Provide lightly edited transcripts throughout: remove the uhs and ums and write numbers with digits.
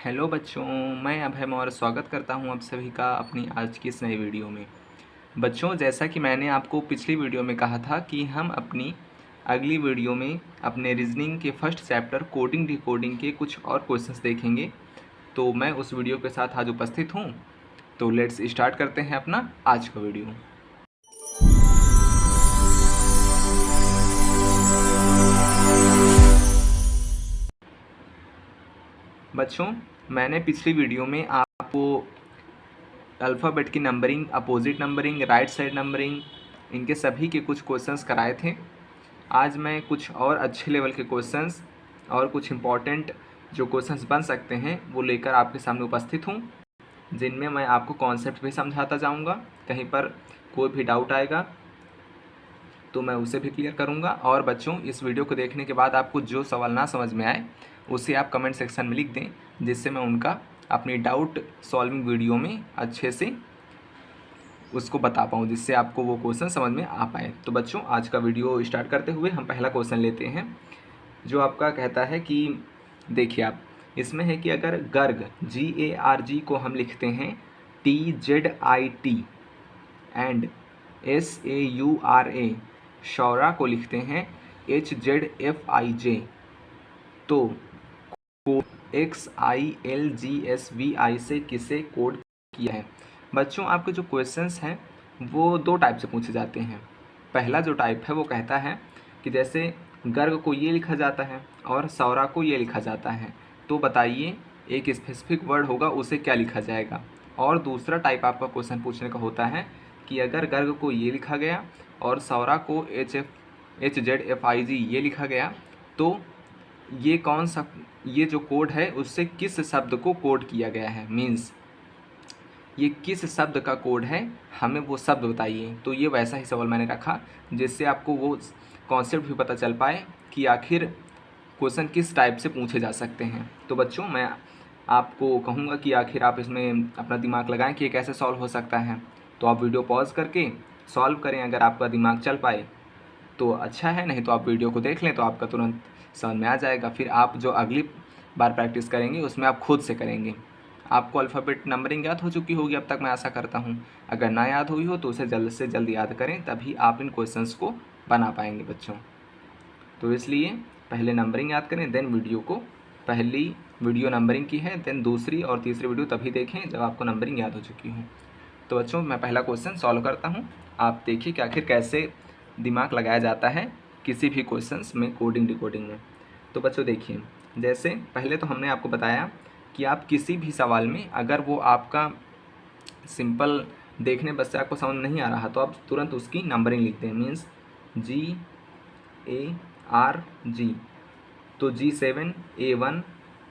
Hello बच्चों, मैं अभय मौर्य स्वागत करता हूं आप सभी का अपनी आज की इस नई वीडियो में। बच्चों, जैसा कि मैंने आपको पिछली वीडियो में कहा था कि हम अपनी अगली वीडियो में अपने रीजनिंग के फर्स्ट चैप्टर कोडिंग डिकोडिंग के कुछ और क्वेश्चंस देखेंगे। तो मैं उस वीडियो के साथ आज उपस्थित हूँ। तो लेट्स स्टार्ट करते हैं अपना आज का वीडियो। बच्चों, मैंने पिछली वीडियो में आपको अल्फ़ाबेट की numbering, opposite numbering, right side numbering, इनके सभी के कुछ क्वेश्चंस कराए थे। आज मैं कुछ और अच्छे लेवल के क्वेश्चंस और कुछ इम्पॉर्टेंट जो क्वेश्चंस बन सकते हैं वो लेकर आपके सामने उपस्थित हूँ, जिनमें मैं आपको कॉन्सेप्ट भी समझाता जाऊँगा। कहीं पर कोई भी डाउट आएगा तो मैं उसे भी क्लियर करूँगा। और बच्चों, इस वीडियो को देखने के बाद आपको जो सवाल ना समझ में आए उसे आप कमेंट सेक्शन में लिख दें, जिससे मैं उनका अपनी डाउट सॉल्विंग वीडियो में अच्छे से उसको बता पाऊँ, जिससे आपको वो क्वेश्चन समझ में आ पाए। तो बच्चों, आज का वीडियो स्टार्ट करते हुए हम पहला क्वेश्चन लेते हैं, जो आपका कहता है कि देखिए आप, इसमें है कि अगर गर्ग GARG को हम लिखते हैं TZIT एंड SAURA, शौरा को लिखते हैं HZFIJ, तो XILGSVI से किसे कोड किया है। बच्चों, आपके जो क्वेश्चंस हैं वो दो टाइप से पूछे जाते हैं। पहला जो टाइप है वो कहता है कि जैसे गर्ग को ये लिखा जाता है और सौरा को ये लिखा जाता है, तो बताइए एक स्पेसिफिक वर्ड होगा, उसे क्या लिखा जाएगा। और दूसरा टाइप आपका क्वेश्चन पूछने का होता है कि अगर गर्ग को ये लिखा गया और सौरा को HZFIG ये लिखा गया, तो ये कौन सा, ये जो कोड है उससे किस शब्द को कोड किया गया है, मीन्स ये किस शब्द का कोड है, हमें वो शब्द बताइए। तो ये वैसा ही सवाल मैंने रखा जिससे आपको वो कॉन्सेप्ट भी पता चल पाए कि आखिर क्वेश्चन किस टाइप से पूछे जा सकते हैं। तो बच्चों, मैं आपको कहूँगा कि आखिर आप इसमें अपना दिमाग लगाएं कि ये कैसे सॉल्व हो सकता है। तो आप वीडियो पॉज करके सॉल्व करें, अगर आपका दिमाग चल पाए तो अच्छा है, नहीं तो आप वीडियो को देख लें तो आपका तुरंत समझ में आ जाएगा। फिर आप जो अगली बार प्रैक्टिस करेंगे उसमें आप खुद से करेंगे। आपको अल्फ़ाबेट नंबरिंग याद हो चुकी होगी अब तक, मैं आशा करता हूँ। अगर ना याद हुई हो तो उसे जल्द से जल्द याद करें, तभी आप इन क्वेश्चंस को बना पाएंगे बच्चों। तो इसलिए पहले नंबरिंग याद करें, देन वीडियो को, पहली वीडियो नंबरिंग की है, देन दूसरी और तीसरी वीडियो तभी देखें जब आपको नंबरिंग याद हो चुकी हो। तो बच्चों, मैं पहला क्वेश्चन सॉल्व करता हूँ, आप देखिए कि आखिर कैसे दिमाग लगाया जाता है किसी भी क्वेश्चंस में, कोडिंग डिकोडिंग में। तो बच्चों देखिए, जैसे पहले तो हमने आपको बताया कि आप किसी भी सवाल में अगर वो आपका सिंपल देखने बस से आपको समझ नहीं आ रहा तो आप तुरंत उसकी नंबरिंग लिख दें, मीन्स GARG, तो G7 A1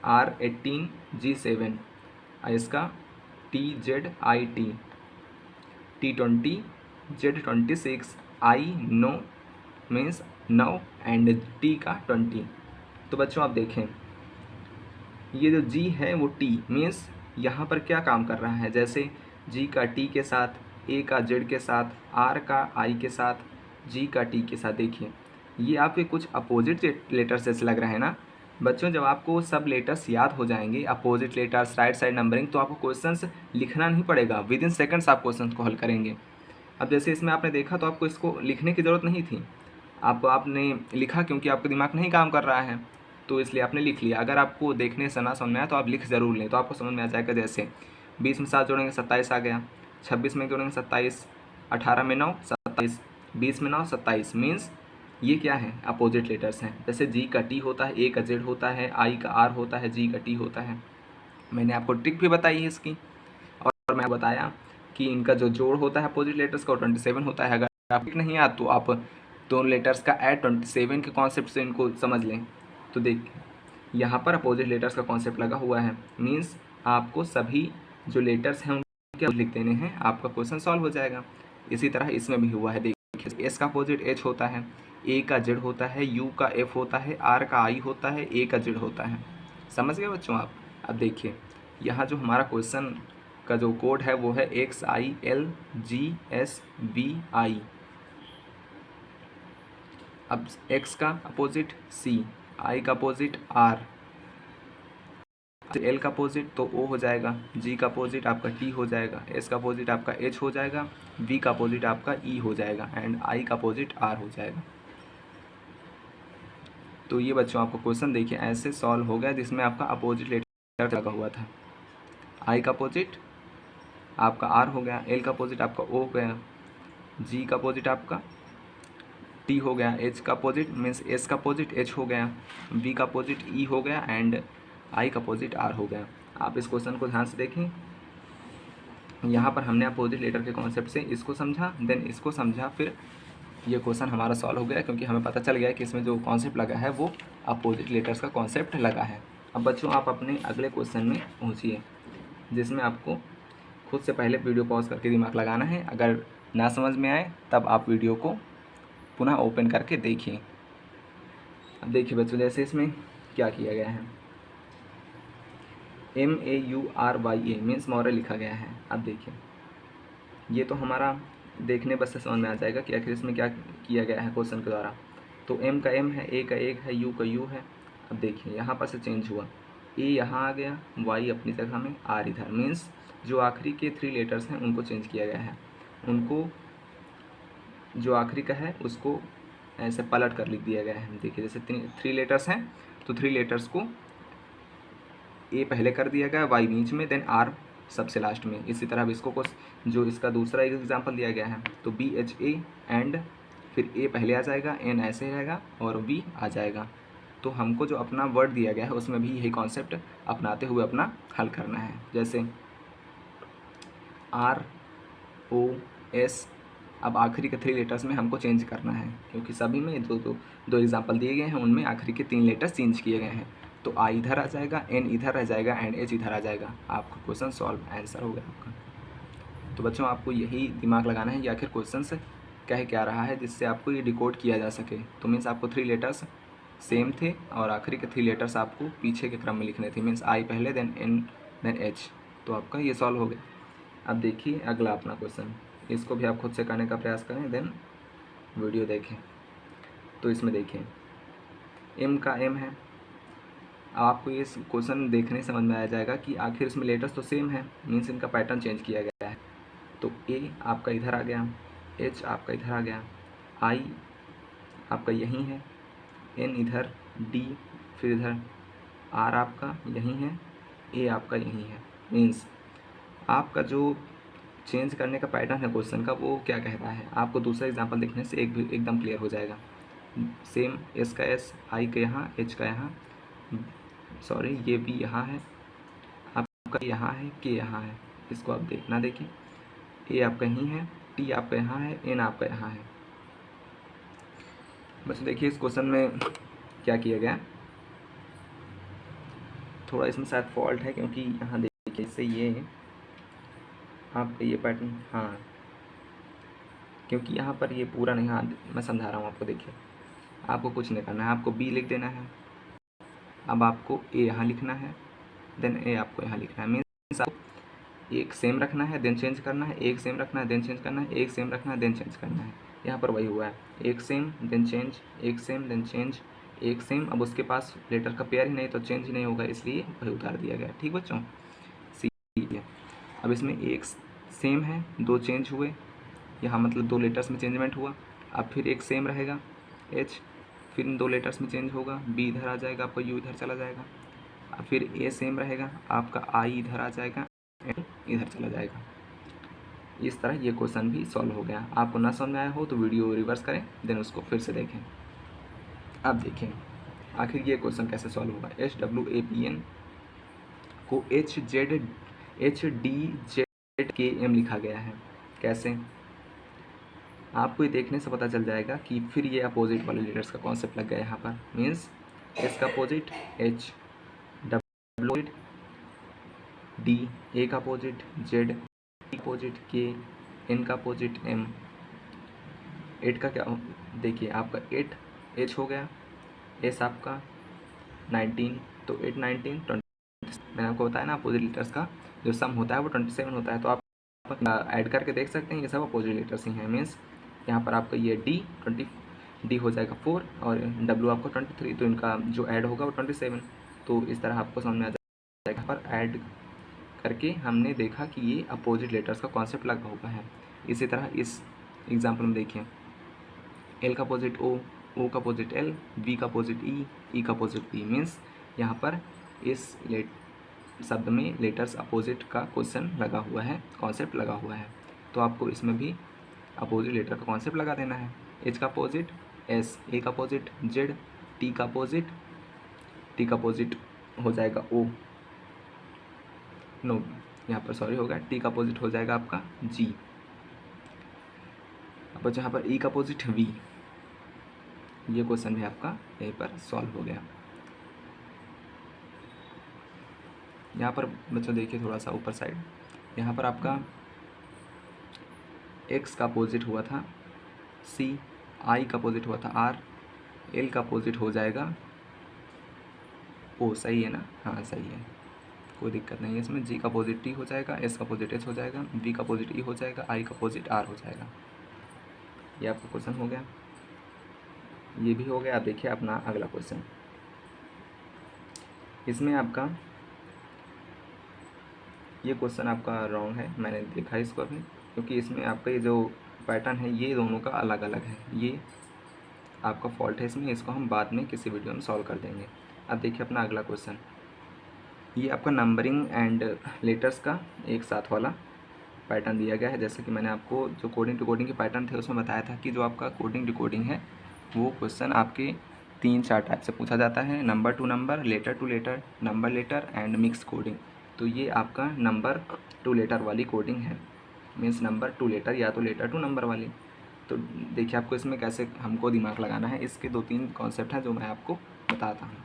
R18 G7, इसका TZIT T20 Z26 I नो मीन्स 9 एंड T का 20। तो बच्चों आप देखें, ये जो G है वो T मीन्स यहाँ पर क्या काम कर रहा है, जैसे G का T के साथ, A का Z के साथ, R का I के साथ, G का T के साथ। देखिए ये आपके कुछ अपोजिट लेटर्स ऐसे लग रहे हैं ना बच्चों। जब आपको सब लेटर्स याद हो जाएंगे, opposite letters, right side numbering, तो आपको क्वेश्चंस लिखना नहीं पड़ेगा, विद इन सेकंड्स आप क्वेश्चंस को हल करेंगे। अब जैसे इसमें आपने देखा तो आपको इसको लिखने की ज़रूरत नहीं थी, आपने लिखा क्योंकि आपका दिमाग नहीं काम कर रहा है, तो इसलिए आपने लिख लिया। अगर आपको देखने से ना समझ में आया तो आप लिख ज़रूर लें, तो आपको समझ में आ जाएगा। जैसे 20 में 7 जोड़ेंगे 27 आ गया, 26 में जोड़ेंगे 27, 18 में 9 27, 20 में 9 27, मीन्स ये क्या है, अपोजिट लेटर्स हैं। जैसे जी का टी होता है, ए का जेड होता है, आई का आर होता है, जी का टी होता है। मैंने आपको ट्रिक भी बताई है इसकी, और मैं बताया कि इनका जो जोड़ होता है अपोजिट लेटर्स का 27 होता है। अगर आप ट्रिक नहीं आता तो आप दोनों लेटर्स का ऐड 27 के कॉन्सेप्ट से इनको समझ लें। तो देख, यहाँ पर अपोजिट लेटर्स का कॉन्सेप्ट लगा हुआ है, मीन्स आपको सभी जो लेटर्स हैं उनके लिख देने हैं, आपका क्वेश्चन सॉल्व हो जाएगा। इसी तरह इसमें भी हुआ है। देखिए, एस का अपोजिट एच होता है, ए का जेड होता है, यू का एफ होता है, आर का आई होता है, ए का जेड होता है। समझ गए बच्चों आप। अब देखिए, यहाँ जो हमारा क्वेश्चन का जो कोड है वो है XILGSVI। अब X का अपोजिट C, I का अपोजिट R, एल का अपोजिट तो ओ हो जाएगा, जी का अपोजिट आपका टी हो जाएगा, एस का अपोजिट आपका एच हो जाएगा, वी का अपोजिट आपका ई हो जाएगा एंड आई का अपोजिट आर हो जाएगा। तो ये बच्चों आपको क्वेश्चन देखिए ऐसे सॉल्व हो गया जिसमें आपका अपोजिट लेटर लगा हुआ था। आई का अपोजिट आपका आर हो गया, एल का अपोजिट आपका ओ हो गया, जी का अपोजिट आपका टी हो गया, एच का अपोजिट मीन्स एस का अपोजिट एच हो गया, वी का अपोजिट ई हो गया एंड आई का अपोजिट आर हो गया। आप इस क्वेश्चन को ध्यान से देखें, यहाँ पर हमने अपोजिट लेटर के कॉन्सेप्ट से इसको समझा, देन इसको समझा, फिर ये क्वेश्चन हमारा सॉल्व हो गया क्योंकि हमें पता चल गया कि इसमें जो कॉन्सेप्ट लगा है वो अपोजिट लेटर्स का कॉन्सेप्ट लगा है। अब बच्चों आप अपने अगले क्वेश्चन में पहुँचिए जिसमें आपको खुद से पहले वीडियो पॉज करके दिमाग लगाना है। अगर ना समझ में आए तब आप वीडियो को पुनः ओपन करके देखिए। अब देखिए बच्चों जैसे इसमें क्या किया गया है, MAURYA मीन्स मॉरल लिखा गया है। अब देखिए ये तो हमारा देखने बस से समझ में आ जाएगा कि आखिर इसमें क्या किया गया है क्वेश्चन के द्वारा। तो M का M है, A का एक है, U का U है। अब देखिए यहाँ पर से चेंज हुआ, A यहाँ आ गया, Y अपनी जगह में, R इधर, मीन्स जो आखिरी के 3 लेटर्स हैं उनको चेंज किया गया है। उनको जो आखिरी का है उसको ऐसे पलट कर लिख दिया गया है। देखिए जैसे 3 लेटर्स हैं तो 3 लेटर्स को ए पहले कर दिया गया, वाई बीच में, देन आर सबसे लास्ट में। इसी तरह अब इसको जो इसका दूसरा एक एग्जांपल दिया गया है तो BHA एंड फिर ए पहले आ जाएगा, एन ऐसे रहेगा और वी आ जाएगा। तो हमको जो अपना वर्ड दिया गया है उसमें भी यही कॉन्सेप्ट अपनाते हुए अपना हल करना है। जैसे ROS, अब आखिरी के 3 लेटर्स में हमको चेंज करना है क्योंकि सभी में दो एग्जाम्पल दिए गए हैं, उनमें आखिरी के 3 लेटर्स चेंज किए गए हैं। तो आई इधर आ जाएगा, एन इधर रह जाएगा एंड एच इधर आ जाएगा। आपका क्वेश्चन सॉल्व, आंसर हो गया आपका। तो बच्चों आपको यही दिमाग लगाना है कि आखिर क्वेश्चन से कह क्या रहा है जिससे आपको ये डिकोड किया जा सके। तो मीन्स आपको 3 लेटर्स सेम थे और आखिरी के 3 लेटर्स आपको पीछे के क्रम में लिखने थे, मीन्स आई पहले देन एन देन एच। तो आपका ये सॉल्व हो गया। अब देखिए अगला अपना क्वेश्चन, इसको भी आप खुद से करने का प्रयास करें, देन वीडियो देखें। तो इसमें देखिए M का M है। आपको ये क्वेश्चन देखने समझ में आ जाएगा कि आखिर इसमें लेटर्स तो सेम है, मीन्स इनका पैटर्न चेंज किया गया है। तो A आपका इधर आ गया, H आपका इधर आ गया, I आपका यहीं है, N इधर, D फिर इधर, R आपका यहीं है, A आपका यहीं है। मीन्स आपका जो चेंज करने का पैटर्न है क्वेश्चन का वो क्या कहता है, आपको दूसरा एग्जांपल देखने से एकदम क्लियर हो जाएगा। सेम एस का एस, आई का यहाँ, एच का यहाँ, सॉरी ये भी यहाँ है, आपका यहाँ है, के यहाँ है। इसको आप देखना, देखिए ए आपका यहीं है, टी आपका यहाँ है, एन आपका यहाँ है। बस देखिए इस क्वेश्चन में क्या किया गया, थोड़ा इसमें शायद फॉल्ट है क्योंकि यहाँ देखिए इससे ये आपका ये पैटर्न, हाँ क्योंकि यहाँ पर ये पूरा नहीं, हाँ मैं समझा रहा हूँ आपको। देखिए आपको कुछ नहीं करना है, आपको बी लिख देना है। अब आपको ए यहाँ लिखना है, देन ए आपको यहाँ लिखना है। मीन्स आपको एक सेम रखना है देन चेंज करना है, एक सेम रखना है देन चेंज करना है, एक सेम रखना है देन चेंज करना है। यहाँ पर वही हुआ है, एक सेम देन चेंज, एक सेम देन चेंज, एक सेम। अब उसके पास लेटर का पेयर ही नहीं तो चेंज ही नहीं होगा, इसलिए वही उतार दिया गया। ठीक बच्चों, सी है। अब इसमें एक सेम है, 2 चेंज हुए, यहाँ मतलब 2 लेटर्स में चेंजमेंट हुआ। अब फिर एक सेम रहेगा एच, फिर इन 2 लेटर्स में चेंज होगा, बी इधर आ जाएगा, आपका यू इधर चला जाएगा। अब फिर ए सेम रहेगा, आपका आई इधर आ जाएगा, एन इधर चला जाएगा। इस तरह ये क्वेश्चन भी सॉल्व हो गया। आपको ना समझ में आया हो तो वीडियो रिवर्स करें, देन उसको फिर से देखें। अब देखें आखिर ये क्वेश्चन कैसे सॉल्व होगा। SWAPN को HDZKM लिखा गया है। कैसे, आपको ये देखने से पता चल जाएगा कि फिर ये अपोजिट वाले लेटर्स का कॉन्सेप्ट लग गया यहाँ पर। मीन्स एस का अपोजिट एच, डब्ल्यू डी, ए का अपोजिट जेड, टी अपोजिट के, एन का अपोजिट एम। 8 का क्या, देखिए आपका 8 एच हो गया, एस आपका 19, तो 8 19 20। मैंने आपको बताया ना अपोजिट लेटर्स का जो सम होता है वो 27 होता है। तो आप ऐड करके देख सकते हैं, ये सब अपोजिट लेटर्स ही हैं। मीन्स यहाँ पर आपका ये डी हो जाएगा 4 और डब्ल्यू आपका 23, तो इनका जो ऐड होगा वो 27। तो इस तरह आपको समझ में आ यहाँ पर ऐड करके हमने देखा कि ये अपोजिट लेटर्स का कॉन्सेप्ट लगा हुआ है। इसी तरह इस एग्जाम्पल में देखिए, एल का अपोजिट ओ का अपोजिट एल, वी का अपोजिट ई का अपोजिट ई, मीन्स यहाँ पर इस शब्द में लेटर्स अपोजिट का क्वेश्चन लगा हुआ है, कॉन्सेप्ट लगा हुआ है। तो आपको इसमें भी अपोजिट लेटर का कॉन्सेप्ट लगा देना है। एच का अपोजिट एस, ए का अपोजिट जेड, टी का अपोजिट हो जाएगा ओ, नो यहाँ पर सॉरी होगा, टी का अपोजिट हो जाएगा आपका जी। अब जहाँ पर ई का अपोजिट वी, ये क्वेश्चन भी आपका यहीं पर सॉल्व हो गया। यहाँ पर बच्चों देखिए थोड़ा सा ऊपर साइड, यहाँ पर आपका एक्स का अपोजिट हुआ था सी, आई का अपोजिट हुआ था आर, एल का अपोजिट हो जाएगा ओ, सही है ना? हाँ सही है, कोई दिक्कत नहीं है इसमें। जी का अपोजिट टी हो जाएगा, एस का अपोजिट एच हो जाएगा, बी का अपोजिट ई हो जाएगा, आई का अपोजिट आर हो जाएगा। ये आपका क्वेश्चन हो गया, ये भी हो गया। आप देखिए अपना अगला क्वेश्चन, इसमें आपका ये क्वेश्चन आपका रॉन्ग है, मैंने देखा इसको अभी, क्योंकि इसमें आपका ये जो पैटर्न है ये दोनों का अलग अलग है, ये आपका फॉल्ट है इसमें, इसको हम बाद में किसी वीडियो में सॉल्व कर देंगे। अब देखिए अपना अगला क्वेश्चन, ये आपका नंबरिंग एंड लेटर्स का एक साथ वाला पैटर्न दिया गया है। जैसे कि मैंने आपको जो कोडिंग डिकोडिंग के पैटर्न थे उसमें बताया था कि जो आपका कोडिंग डिकोडिंग है वो क्वेश्चन आपके 3-4 टाइप से पूछा जाता है, number to number, letter to letter, number letter and mix coding. तो ये आपका नंबर टू लेटर वाली कोडिंग है, मीन्स नंबर टू लेटर या तो लेटर टू नंबर वाली। तो देखिए आपको इसमें कैसे हमको दिमाग लगाना है, इसके 2-3 कॉन्सेप्ट हैं जो मैं आपको बताता हूँ।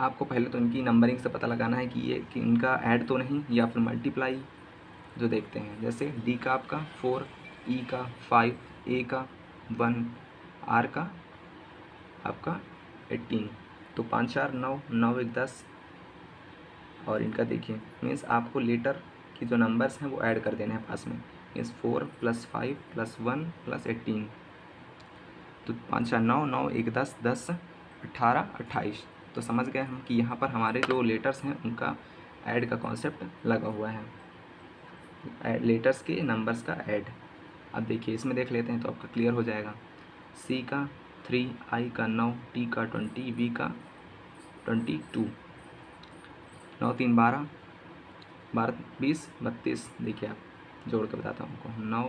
आपको पहले तो इनकी नंबरिंग से पता लगाना है कि इनका ऐड तो नहीं या फिर मल्टीप्लाई जो देखते हैं। जैसे डी का आपका 4, ई का 5, ए का 1, आर का आपका 18, तो 5 4 9, 9 1 10। और इनका देखिए मीन्स आपको लेटर की जो नंबर्स हैं वो ऐड कर देने हैं पास में, मीन्स 4 + 5 + 1 + 18, तो 5 4 9, 9 1 10, 10 18 28। तो समझ गए हम कि यहाँ पर हमारे जो लेटर्स हैं उनका ऐड का कॉन्सेप्ट लगा हुआ है, लेटर्स के नंबर्स का ऐड। अब देखिए इसमें देख लेते हैं तो आपका क्लियर हो जाएगा। सी का 3, आई का 9, टी का 20, वी का 22, 9 3 12, 12 20 32। देखिए आप जोड़ के बताता हूँ आपको, 9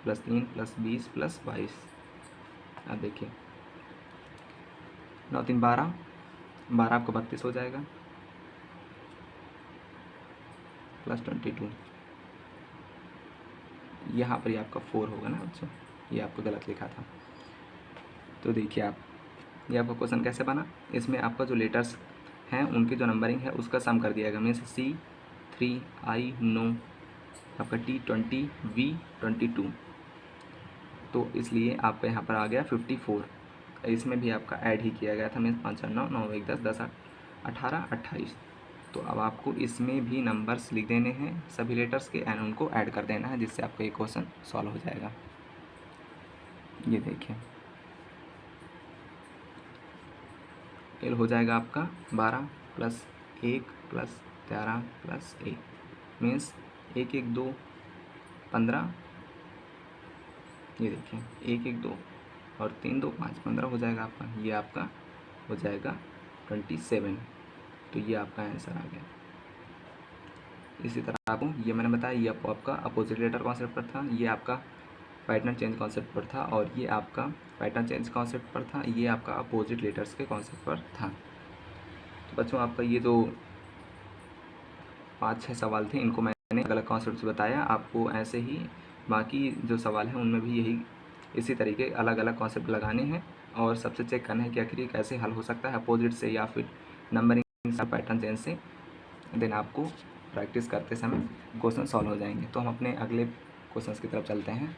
+ 3 + 20 + 22। अब देखिए 9 3 12, 12 आपका 32 हो जाएगा, +22। यहाँ पर ये आपका 4 होगा ना बच्चों, ये आपको गलत लिखा था। तो देखिए आप, ये आपका क्वेश्चन कैसे बना, इसमें आपका जो लेटर्स हैं उनकी जो नंबरिंग है उसका सम कर दिया गया, मीन्स सी 3, आई 9, आपका टी 20, वी 22, तो इसलिए आपका यहाँ पर आ गया 54। इसमें भी आपका ऐड ही किया गया था, मीन्स 5 4 9, 9 1 10, 10 18 28। तो अब आपको इसमें भी नंबर्स लिख देने हैं सभी लेटर्स के एंड उनको ऐड कर देना है, जिससे आपका ये क्वेश्चन सॉल्व हो जाएगा। ये देखिए एल हो जाएगा आपका 12 + 1 + 13 + 1, मीन्स 1 1 2 15। ये देखिए 1 1 2 और 3 2 5, 15 हो जाएगा आपका, ये आपका हो जाएगा 27। तो ये आपका आंसर आ गया। इसी तरह आपको ये मैंने बताया, ये आपका अपोजिट लेटर कॉन्सेप्ट पर था, ये आपका पैटर्न चेंज कॉन्सेप्ट पर था, और ये आपका पैटर्न चेंज कॉन्सेप्ट पर था, ये आपका अपोजिट लेटर्स के कॉन्सेप्ट पर था। तो बच्चों आपका ये जो 5-6 सवाल थे इनको मैंने अलग अलग कॉन्सेप्ट से बताया, आपको ऐसे ही बाकी जो सवाल हैं उनमें भी यही इसी तरीके अलग अलग कॉन्सेप्ट लगाने हैं, और सबसे चेक करना है कि आखिर ये कैसे हल हो सकता है अपोजिट से या फिर नंबरिंग से, पैटर्न चेंज से। देन आपको प्रैक्टिस करते समय क्वेश्चन सॉल्व हो जाएंगे। तो हम अपने अगले क्वेश्चंस की तरफ चलते हैं।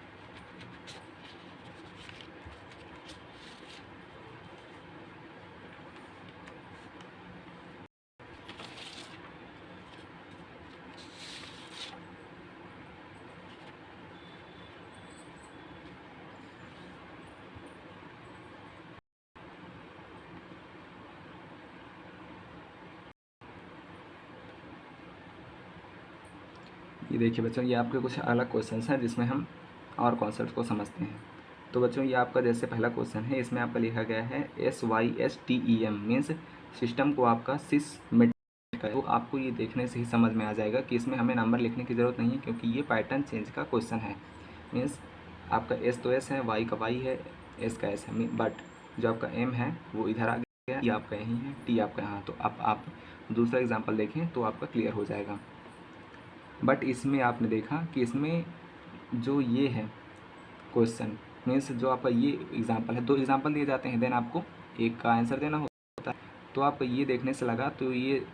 ये देखिए बच्चों, ये आपके कुछ अलग क्वेश्चन हैं जिसमें हम और कॉन्सेप्ट को समझते हैं। तो बच्चों ये आपका जैसे पहला क्वेश्चन है, इसमें आपका लिखा गया है SYSTEM मीन्स सिस्टम को आपका सिस्टमेटिक का। तो आपको ये देखने से ही समझ में आ जाएगा कि इसमें हमें नंबर लिखने की ज़रूरत नहीं है, क्योंकि ये पैटर्न चेंज का क्वेश्चन है। मीन्स आपका S तो S है, Y का Y है, S का S है, बट जो आपका M है वो इधर आ गया, E आपका यहीं है, T आपका यहाँ। तो अब आप दूसरा एग्जाम्पल देखें तो आपका क्लियर हो जाएगा। बट इसमें आपने देखा कि इसमें जो ये है क्वेश्चन मीन्स जो आपका ये एग्जांपल है, 2 एग्जांपल दिए जाते हैं, देन आपको एक का आंसर देना होता है। तो आपको ये देखने से लगा तो ये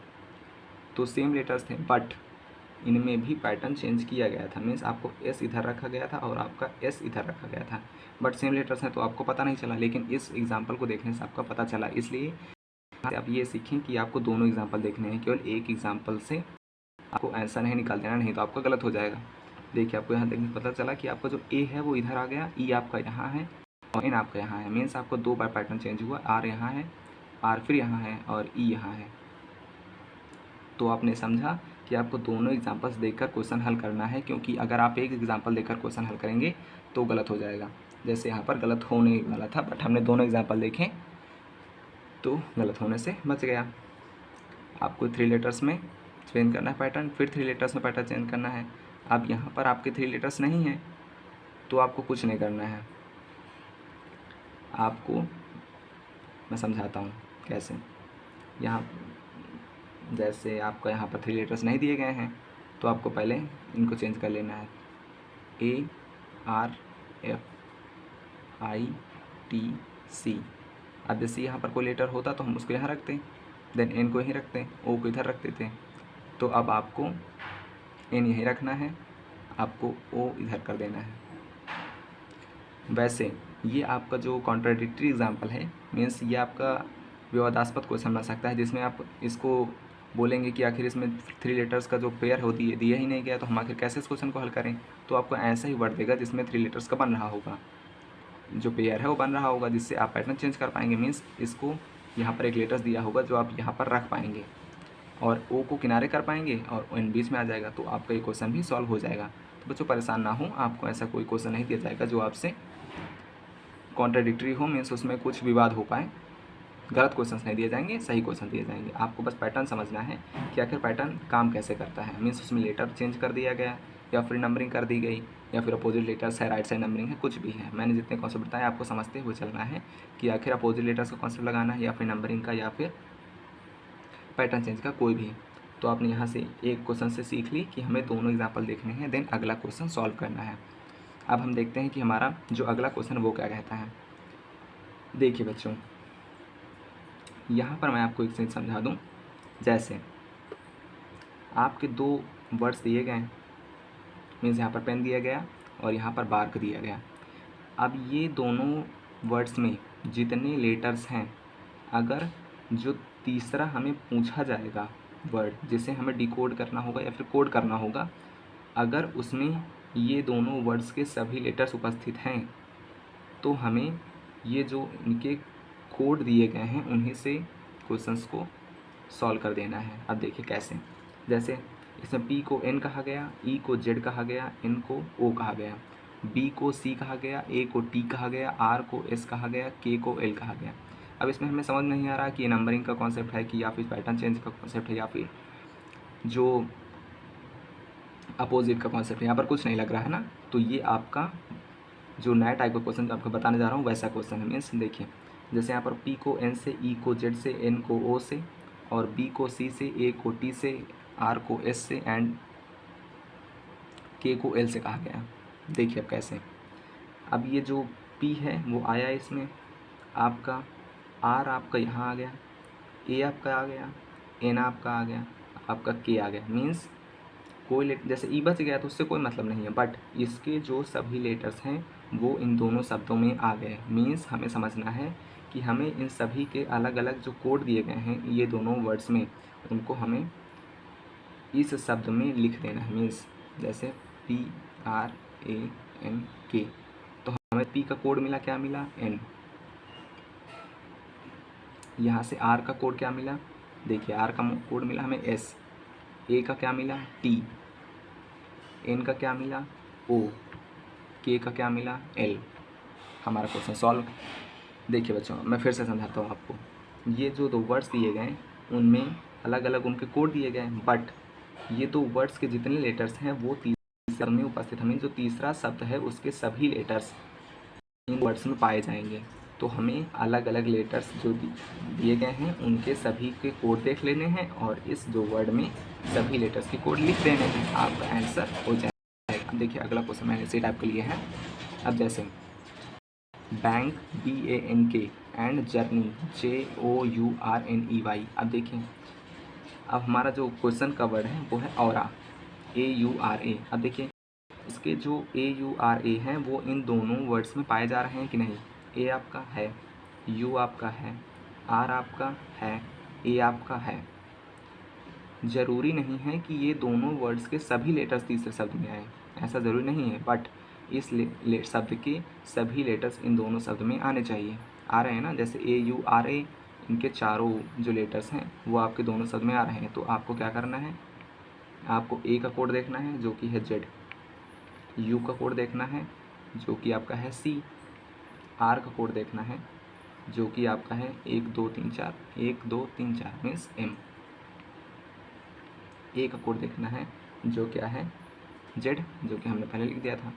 तो सेम लेटर्स थे, बट इनमें भी पैटर्न चेंज किया गया था। मीन्स आपको S इधर रखा गया था और आपका S इधर रखा गया था, बट सेम लेटर्स हैं तो आपको पता नहीं चला, लेकिन इस एग्जाम्पल को देखने से आपका पता चला। इसलिए आप ये सीखें कि आपको दोनों एग्जाम्पल देखने हैं, केवल एक एग्जाम्पल से आपको आंसर नहीं निकाल देना, नहीं तो आपका गलत हो जाएगा। देखिए आपको यहाँ देखने पता चला कि आपका जो A है वो इधर आ गया, E आपका यहाँ है और N आपका यहाँ है। मीन्स आपको 2 बार पैटर्न चेंज हुआ, R यहाँ है, R फिर यहाँ है और E यहाँ है। तो आपने समझा कि आपको दोनों एग्जांपल्स देखकर क्वेश्चन हल करना है, क्योंकि अगर आप एक एग्जांपल देखकर क्वेश्चन हल करेंगे तो गलत हो जाएगा। जैसे यहाँ पर गलत होने वाला था, बट हमने दोनों एग्जाम्पल देखे तो गलत होने से बच गया। आपको 3 लेटर्स में चेंज करना है पैटर्न, फिर 3 लेटर्स में पैटर्न चेंज करना है। अब यहाँ पर आपके 3 लेटर्स नहीं हैं तो आपको कुछ नहीं करना है। आपको मैं समझाता हूँ कैसे। यहाँ जैसे आपका यहाँ पर 3 लेटर्स नहीं दिए गए हैं तो आपको पहले इनको चेंज कर लेना है, ARFITC। अब जैसे यहाँ पर कोई लेटर होता तो हम उसको यहाँ रखते, देन N को यहीं रखते, O को इधर रख देते। तो अब आपको N यहीं रखना है, आपको O इधर कर देना है। वैसे ये आपका जो कॉन्ट्राडिक्टरी एग्जाम्पल है, मीन्स ये आपका विवादास्पद क्वेश्चन बन सकता है, जिसमें आप इसको बोलेंगे कि आखिर इसमें 3 लेटर्स का जो पेयर होती है दिया ही नहीं गया, तो हम आखिर कैसे इस क्वेश्चन को हल करें। तो आपको ऐसा ही वर्ड देगा जिसमें 3 लेटर्स का बन रहा होगा, जो पेयर है वो बन रहा होगा, जिससे आप पैटर्न चेंज कर पाएंगे। मीन्स इसको यहाँ पर एक लेटर्स दिया होगा जो आप यहाँ पर रख पाएंगे और O को किनारे कर पाएंगे और N बीच में आ जाएगा, तो आपका ये क्वेश्चन भी सॉल्व हो जाएगा। तो बच्चों परेशान ना हो, आपको ऐसा कोई क्वेश्चन नहीं दिया जाएगा जो आपसे कॉन्ट्राडिक्टरी हो, मीन्स उसमें कुछ विवाद हो पाए। गलत क्वेश्चंस नहीं दिए जाएंगे, सही क्वेश्चन दिए जाएंगे। आपको बस पैटर्न समझना है कि आखिर पैटर्न काम कैसे करता है। मीन्स उसमें लेटर चेंज कर दिया गया या फिर नंबरिंग कर दी गई या फिर अपोजिट लेटर्स है, राइट साइड नंबरिंग है, कुछ भी है। मैंने जितने कॉन्सेप्ट बताए आपको समझते हुए चलना है कि आखिर अपोजिट लेटर्स का कॉन्सेप्ट लगाना है या फिर नंबरिंग का या फिर पैटर्न चेंज का, कोई भी। तो आपने यहाँ से एक क्वेश्चन से सीख ली कि हमें दोनों एग्जाम्पल देखने हैं, देन अगला क्वेश्चन सॉल्व करना है। अब हम देखते हैं कि हमारा जो अगला क्वेश्चन वो क्या कहता है। देखिए बच्चों, यहाँ पर मैं आपको एक चीज़ समझा दूँ। जैसे आपके 2 वर्ड्स दिए गए, मीन्स यहाँ पर पेन दिया गया और यहाँ पर बार्क दिया गया। अब ये दोनों वर्ड्स में जितने लेटर्स हैं, अगर जो तीसरा हमें पूछा जाएगा वर्ड जिसे हमें डिकोड करना होगा या फिर कोड करना होगा, अगर उसमें ये दोनों वर्ड्स के सभी लेटर्स उपस्थित हैं तो हमें ये जो इनके कोड दिए गए हैं उन्हीं से क्वेश्चंस को सॉल्व कर देना है। अब देखिए कैसे। जैसे इसमें P को N कहा गया, E को Z कहा गया, N को O कहा गया, B को C कहा गया, A को T कहा गया, R को S कहा गया, K को L कहा गया। अब इसमें हमें समझ नहीं आ रहा कि ये नंबरिंग का कॉन्सेप्ट है कि या फिर पैटर्न चेंज का कॉन्सेप्ट है या फिर जो अपोजिट का कॉन्सेप्ट है। यहाँ पर कुछ नहीं लग रहा है ना, तो ये आपका जो नया टाइप का क्वेश्चन आपको बताने जा रहा हूँ वैसा क्वेश्चन है। मीन्स देखिए, जैसे यहाँ पर P को N से, E को Z से, N को O से और B को C से, A को T से, R को S से एंड K को L से कहा गया। देखिए अब कैसे। अब ये जो P है वो आया इसमें, आपका R आपका यहाँ आ गया, A आपका आ गया, N आपका आ गया, आपका K आ गया। मीन्स कोई जैसे ई बच गया तो उससे कोई मतलब नहीं है, बट इसके जो सभी लेटर्स हैं वो इन दोनों शब्दों में आ गए। मीन्स हमें समझना है कि हमें इन सभी के अलग अलग जो कोड दिए गए हैं ये दोनों वर्ड्स में, उनको हमें इस शब्द में लिख देना है। मीन्स जैसे PRANK, तो हमें P का कोड मिला, क्या मिला, N। यहाँ से R का कोड क्या मिला, देखिए R का कोड मिला हमें S, A का क्या मिला, T, एन का क्या मिला ओ, के का क्या मिला एल। हमारा क्वेश्चन सॉल्व। देखिए बच्चों मैं फिर से समझाता हूँ आपको। ये जो दो वर्ड्स दिए गए उनमें अलग अलग उनके कोड दिए गए हैं, बट ये दो वर्ड्स के जितने लेटर्स हैं वो तीसरे शब्द में उपस्थित, हमें जो तीसरा शब्द है उसके सभी लेटर्स इन वर्ड्स में पाए जाएंगे। तो हमें अलग अलग लेटर्स जो दिए गए हैं उनके सभी के कोड देख लेने हैं और इस दो वर्ड में सभी लेटर्स के कोड लिख देने हैं, आपका आंसर हो जाएगा। अब देखिए अगला क्वेश्चन मैंने इसी टाइप का लिया है। अब जैसे bank BANK and journey JOURNEY। अब देखिए अब हमारा जो क्वेश्चन का वर्ड है वो है औरा AURA। अब देखिए इसके जो AURA हैं वो इन दोनों वर्ड्स में पाए जा रहे हैं कि नहीं। ए आपका है, यू आपका है, आर आपका है, ए आपका है। ज़रूरी नहीं है कि ये दोनों वर्ड्स के सभी लेटर्स तीसरे शब्द में आए, ऐसा ज़रूरी नहीं है, बट इस शब्द के सभी लेटर्स इन दोनों शब्द में आने चाहिए। आ रहे हैं ना, जैसे AURA इनके चारों जो लेटर्स हैं वो आपके दोनों शब्द में आ रहे हैं। तो आपको क्या करना है, आपको ए का कोड देखना है जो कि है Z, यू का कोड देखना है जो कि आपका है C, आर का कोड देखना है जो कि आपका है 1 2 3 4, 1 2 3 4 मीन्स M। ए का कोड देखना है जो क्या है Z, जो कि हमने पहले लिख दिया था।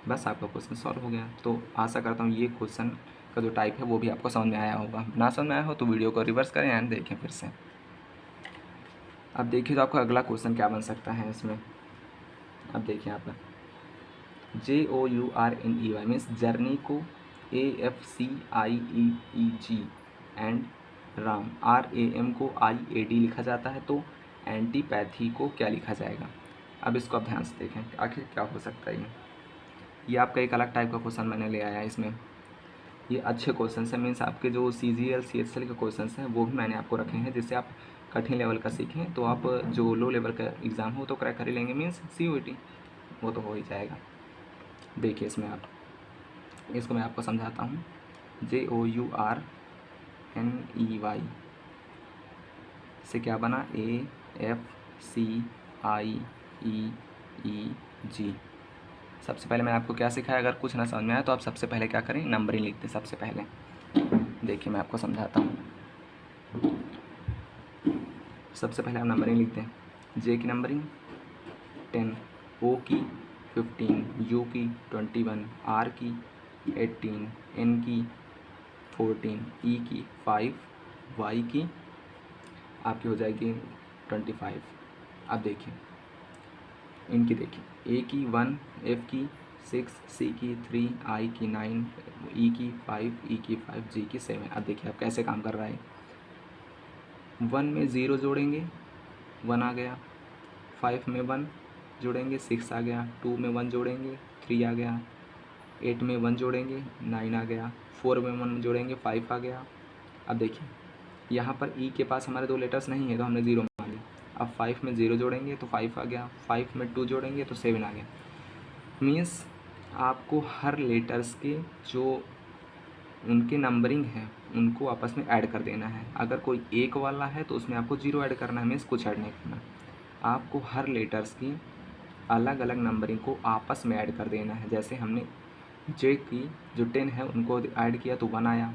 बस आपका क्वेश्चन सॉल्व हो गया। तो आशा करता हूँ ये क्वेश्चन का जो टाइप है वो भी आपको समझ में आया होगा। ना समझ में आया हो तो वीडियो को रिवर्स करें एंड देखें फिर से। अब देखिए तो आपका अगला क्वेश्चन क्या बन सकता है इसमें। अब देखिए यहाँ पर JOURNEY मीन्स जर्नी को AFCIEEG एंड राम RAM को IAD लिखा जाता है, तो एंटीपैथी को क्या लिखा जाएगा। अब इसको आप ध्यान से देखें आखिर क्या हो सकता है। ये आपका एक अलग टाइप का क्वेश्चन मैंने ले आया है। इसमें ये अच्छे क्वेश्चन हैं, मीन्स आपके जो CGL CHL के क्वेश्चन हैं वो भी मैंने आपको रखे हैं जिससे आप कठिन लेवल का सीखें। तो आप जो लो लेवल का एग्ज़ाम हो तो क्रैक कर ही लेंगे, मीन्स COET वो तो हो ही जाएगा। देखिए इसमें आप इसको मैं आपको समझाता हूँ। JOURNEY से क्या बना AFCIEEG। सबसे पहले मैंने आपको क्या सिखाया, अगर कुछ ना समझ में आया तो आप सबसे पहले क्या करें, नंबरिंग लिखते हैं सबसे पहले। देखिए मैं आपको समझाता हूँ। सबसे पहले आप नंबरिंग लिखते हैं। J की नंबरिंग 10, O की 15, U की 21, R की 18, N की 14, E की 5, Y की आपकी हो जाएगी 25। अब देखिए इनकी देखिए A की 1, F की 6, C की 3, I की 9, E की 5, E की 5, G की 7। अब देखिए आप कैसे काम कर रहा है। 1 में 0 जोड़ेंगे 1 आ गया, 5 में 1 जोड़ेंगे 6 आ गया, 2 में 1 जोड़ेंगे 3 आ गया, 8 में 1 जोड़ेंगे 9 आ गया, 4 में 1 जोड़ेंगे 5 आ गया। अब देखिए यहाँ पर ई के पास हमारे दो लेटर्स नहीं है तो हमने 0 मान लिया। अब 5 में 0 जोड़ेंगे तो 5 आ गया, 5 में 2 जोड़ेंगे तो 7 आ गया। मीन्स आपको हर लेटर्स के जो उनके नंबरिंग है उनको आपस में ऐड कर देना है। अगर कोई एक वाला है तो उसमें आपको 0 ऐड करना है, मीन्स कुछ ऐड नहीं करना। आपको हर लेटर्स की अलग अलग नंबरिंग को आपस में ऐड कर देना है। जैसे हमने जे की जो 10 है उनको ऐड किया तो 1 आया,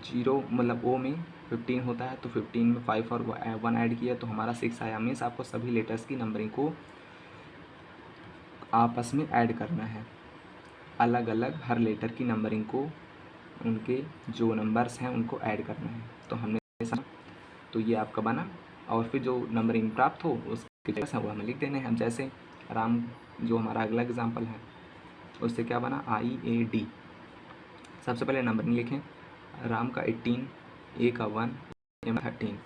0 मतलब ओ में 15 होता है तो 15 में 5 और 1 ऐड किया तो हमारा 6 आया। मीन्स आपको सभी लेटर्स की नंबरिंग को आपस में ऐड करना है, अलग अलग हर लेटर की नंबरिंग को उनके जो नंबर्स हैं उनको ऐड करना है। तो हमने तो ये आपका बना और फिर जो नंबरिंग प्राप्त हो उसके जैसा वो हमें लिख देने हैं। जैसे राम जो हमारा अगला एग्जाम्पल है उससे क्या बना IAD। सबसे पहले नंबरिंग लिखें। राम का 18, ए का 1, एम 13,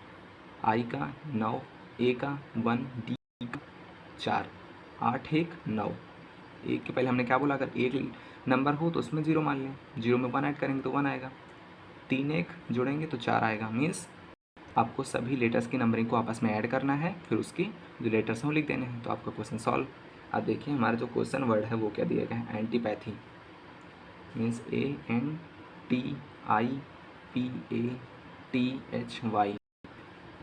आई का 9, ए का 1, डी का 4, 8 1 9। एक के पहले हमने क्या बोला, अगर एक नंबर हो तो उसमें 0 मान लें, 0 में 1 ऐड करेंगे तो 1 आएगा, 3 1 जोड़ेंगे तो 4 आएगा। मीन्स आपको सभी लेटर्स की नंबरिंग को आपस में ऐड करना है, फिर उसकी जो लेटर्स हैं वो लिख देने हैं। तो आपका क्वेश्चन सॉल्व। अब देखिए हमारा जो क्वेश्चन वर्ड है वो क्या दिया गया है, एंटीपैथी मीन्स ANTIPATHY।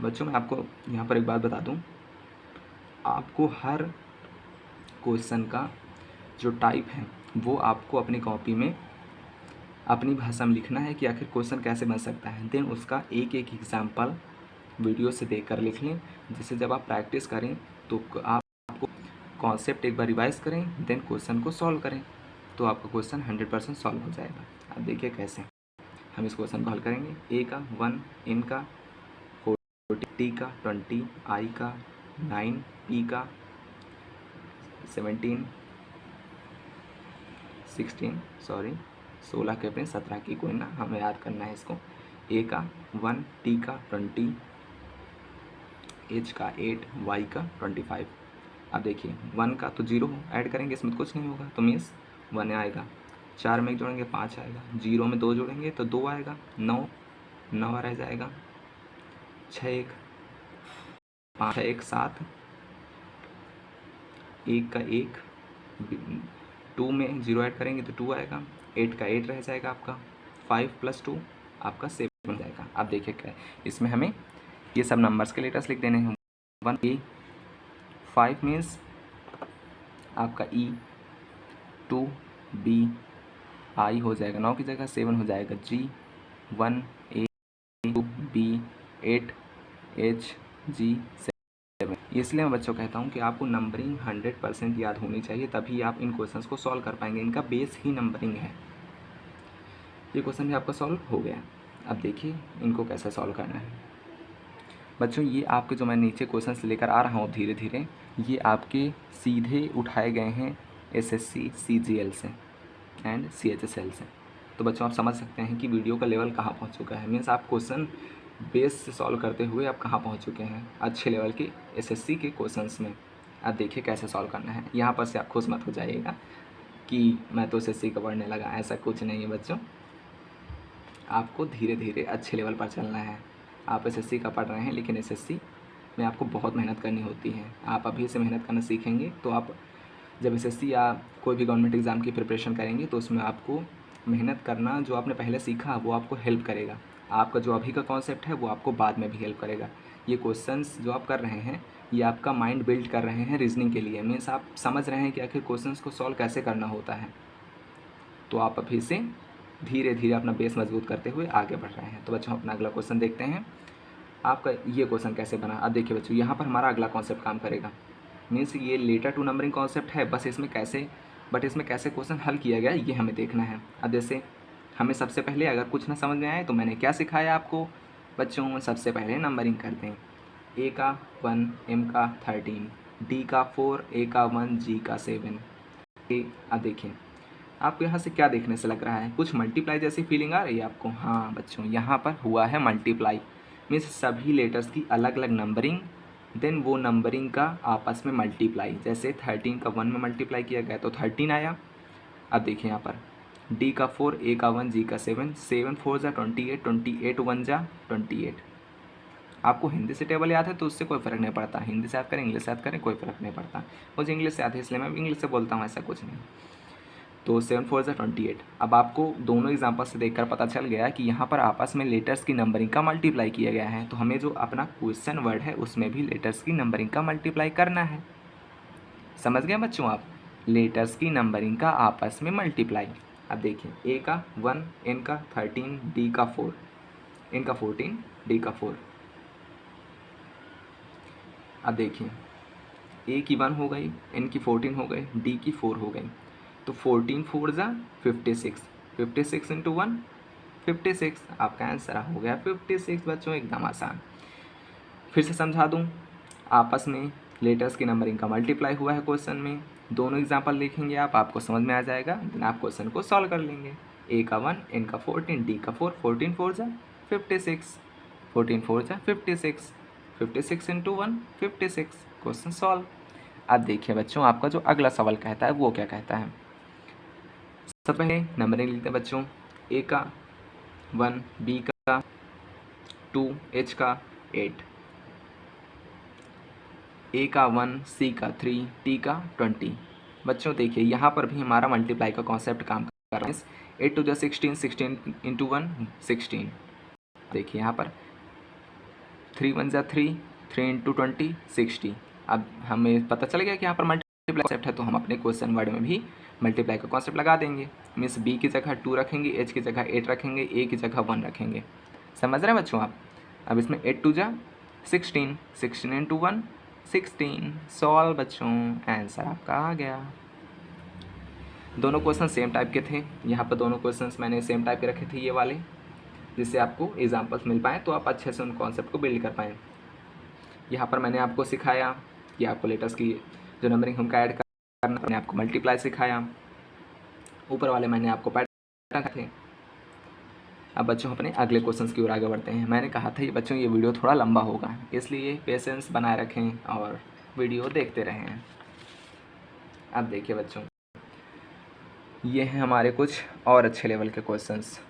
बच्चों मैं आपको यहाँ पर एक बात बता दूँ, आपको हर क्वेश्चन का जो टाइप है वो आपको अपनी कॉपी में अपनी भाषा में लिखना है कि आखिर क्वेश्चन कैसे बन सकता है। देन उसका एक एक एग्जाम्पल वीडियो से देखकर लिख लें, जिससे जब आप प्रैक्टिस करें तो आपको कॉन्सेप्ट एक बार रिवाइज करें, देन क्वेश्चन को सॉल्व करें, तो आपका क्वेश्चन 100% सॉल्व हो जाएगा। अब देखिए कैसे हम इस क्वेश्चन को हल करेंगे। ए का 1, एन का 40, टी का 20, आई का 9, पी का 17, 16 के अपने 17 की कोई ना, हमें याद करना है इसको। ए का 1, टी का 20, एच का 8, वाई का 25। अब देखिए 1 का तो 0 ऐड करेंगे, इसमें तो कुछ नहीं होगा, तो मीन्स 1 आएगा। 4 में 1 जोड़ेंगे 5 आएगा, 0 में 2 जोड़ेंगे तो 2 आएगा, 9 रह जाएगा, 6 1 5 1 7, 1 का 1, 2 में 0 ऐड करेंगे तो 2 आएगा, 8 का 8 रह जाएगा आपका, 5 + 2 आपका 7 बन जाएगा। अब देखिए क्या है, इसमें हमें ये सब नंबर्स के लेटर्स लिख देने हैं। 1 ए, 5 मीन्स आपका ई, 2 बी, आई हो जाएगा 9 की जगह, 7 हो जाएगा जी, 1 ए, 2 बी, 8 एच, जी 7। इसलिए मैं बच्चों कहता हूँ कि आपको नंबरिंग 100% याद होनी चाहिए, तभी आप इन क्वेश्चंस को सॉल्व कर पाएंगे। इनका बेस ही नंबरिंग है। ये क्वेश्चन भी आपका सॉल्व हो गया। अब देखिए इनको कैसे सॉल्व करना है। बच्चों ये आपके जो मैं नीचे क्वेश्चंस लेकर आ रहा हूँ धीरे धीरे, ये आपके सीधे उठाए गए हैं एसएससी सीजीएल से एंड सीएचएसएल से। तो बच्चों आप समझ सकते हैं कि वीडियो का लेवल कहाँ पहुँच चुका है। मीन्स आप क्वेश्चन बेस से सॉल्व करते हुए आप कहाँ पहुँच चुके हैं, अच्छे लेवल के एसएससी के क्वेश्चंस में। अब देखिए कैसे सॉल्व करना है। यहाँ पर से आप खुश मत हो जाइएगा कि मैं तो एसएससी का पढ़ने लगा, ऐसा कुछ नहीं है बच्चों। आपको धीरे धीरे अच्छे लेवल पर चलना है। आप एसएससी का पढ़ रहे हैं, लेकिन एसएससी में आपको बहुत मेहनत करनी होती है। आप अभी से मेहनत करना सीखेंगे तो आप जब एसएससी या कोई भी गवर्नमेंट एग्ज़ाम की प्रिपरेशन करेंगे तो उसमें आपको मेहनत करना, जो आपने पहले सीखा वो आपको हेल्प करेगा। आपका जो अभी का कॉन्सेप्ट है वो आपको बाद में भी हेल्प करेगा। ये क्वेश्चंस जो आप कर रहे हैं ये आपका माइंड बिल्ड कर रहे हैं रीजनिंग के लिए। मीन्स आप समझ रहे हैं कि आखिर क्वेश्चंस को सॉल्व कैसे करना होता है। तो आप अभी से धीरे धीरे अपना बेस मजबूत करते हुए आगे बढ़ रहे हैं। तो बच्चों अपना अगला क्वेश्चन देखते हैं, आपका ये क्वेश्चन कैसे बना। अब देखिए बच्चों यहाँ पर हमारा अगला कॉन्सेप्ट काम करेगा। मीन्स ये लेटर टू नंबरिंग कॉन्सेप्ट है, बस इसमें कैसे क्वेश्चन हल किया गया ये हमें देखना है। अब जैसे हमें सबसे पहले अगर कुछ ना समझ में आए तो मैंने क्या सिखाया आपको बच्चों, सबसे पहले नंबरिंग करते हैं। ए का 1, एम का 13, डी का 4, ए का 1, जी का 7। अब देखिए आपको यहाँ से क्या देखने से लग रहा है, कुछ मल्टीप्लाई जैसी फीलिंग आ रही है आपको। हाँ बच्चों यहाँ पर हुआ है मल्टीप्लाई। मीन्स सभी लेटर्स की अलग अलग नंबरिंग, देन वो नंबरिंग का आपस में मल्टीप्लाई। जैसे 13 का 1 में मल्टीप्लाई किया गया तो 13 आया। अब देखिए यहाँ पर डी का 4, ए का 1, जी का 7, 7 4 जा 28, 28 1 जा 28। आपको हिंदी से टेबल याद है तो उससे कोई फ़र्क नहीं पड़ता, हिंदी से याद करें इंग्लिश से याद करें कोई फ़र्क नहीं पड़ता। मुझे इंग्लिश से याद है इसलिए मैं इंग्लिश से बोलता हूँ, ऐसा कुछ नहीं। तो 7 4 जा 28। अब आपको दोनों एग्जाम्पल से देखकर पता चल गया कि यहाँ पर आपस में लेटर्स की नंबरिंग का मल्टीप्लाई किया गया है। तो हमें जो अपना क्वेश्चन वर्ड है उसमें भी लेटर्स की नंबरिंग का मल्टीप्लाई करना है। समझ गए बच्चों आप, लेटर्स की नंबरिंग का आपस में मल्टीप्लाई। अब देखिए ए का 1, एन का 13, डी का 4, एन का 14, डी का 4। अब देखिए ए की 1 हो गई, एन की 14 हो गई, डी की 4 हो गई। तो 14 4 जा 56, 56 इंटू 1 56। आपका आंसर हो गया 56 बच्चों, एकदम आसान। फिर से समझा दूं, आपस में लेटर्स की नंबरिंग का मल्टीप्लाई हुआ है क्वेश्चन में। दोनों एग्जाम्पल लिखेंगे आपको समझ में आ जाएगा, देन आप क्वेश्चन को सॉल्व कर लेंगे। ए का 1, एन का 14, डी का 4, 14 4 जा 56, 14 4 जा 56, 56 इंटू 1 56, क्वेश्चन सॉल्व। अब देखिए बच्चों आपका जो अगला सवाल कहता है वो क्या कहता है। सबसे पहले नंबरिंग लिखते हैं बच्चों। ए का 1, बी का 2, एच का 8, ए का 1, सी का 3, टी का 20। बच्चों देखिए यहाँ पर भी हमारा मल्टीप्लाई का कॉन्सेप्ट काम कर रहा है। 8 2 जा 16, 16 इंटू 1 16। देखिए यहाँ पर 3 1 जा 3, 3 इंटू 20 60। अब हमें पता चल गया कि यहाँ पर कॉन्सेप्ट है तो हम अपने क्वेश्चन वर्ड में भी मल्टीप्लाई का कॉन्सेप्ट लगा देंगे। मीन्स बी की जगह 2 रखेंगे, एच की जगह 8 रखेंगे, ए की जगह 1 रखेंगे। समझ रहे हैं बच्चों आप? अब इसमें 8 2 जा 16, 16 इंटू 1 16। सॉल्व बच्चों, आंसर आपका आ गया। दोनों क्वेश्चन सेम टाइप के थे। यहाँ पर दोनों क्वेश्चन मैंने सेम टाइप के रखे थे ये वाले, जिससे आपको एग्जाम्पल्स मिल पाएँ तो आप अच्छे से उन कॉन्सेप्ट को बिल्ड कर पाएँ। यहाँ पर मैंने आपको सिखाया कि आपको लेटर्स की जो नंबरिंग हमका ऐड करना, मैंने आपको मल्टीप्लाई सिखाया। ऊपर वाले मैंने आपको पैटर्न थे। अब बच्चों अपने अगले क्वेश्चंस की ओर आगे बढ़ते हैं। मैंने कहा था ये बच्चों ये वीडियो थोड़ा लंबा होगा, इसलिए पेशेंस बनाए रखें और वीडियो देखते रहें। अब देखिए बच्चों, ये हैं हमारे कुछ और अच्छे लेवल के क्वेश्चंस।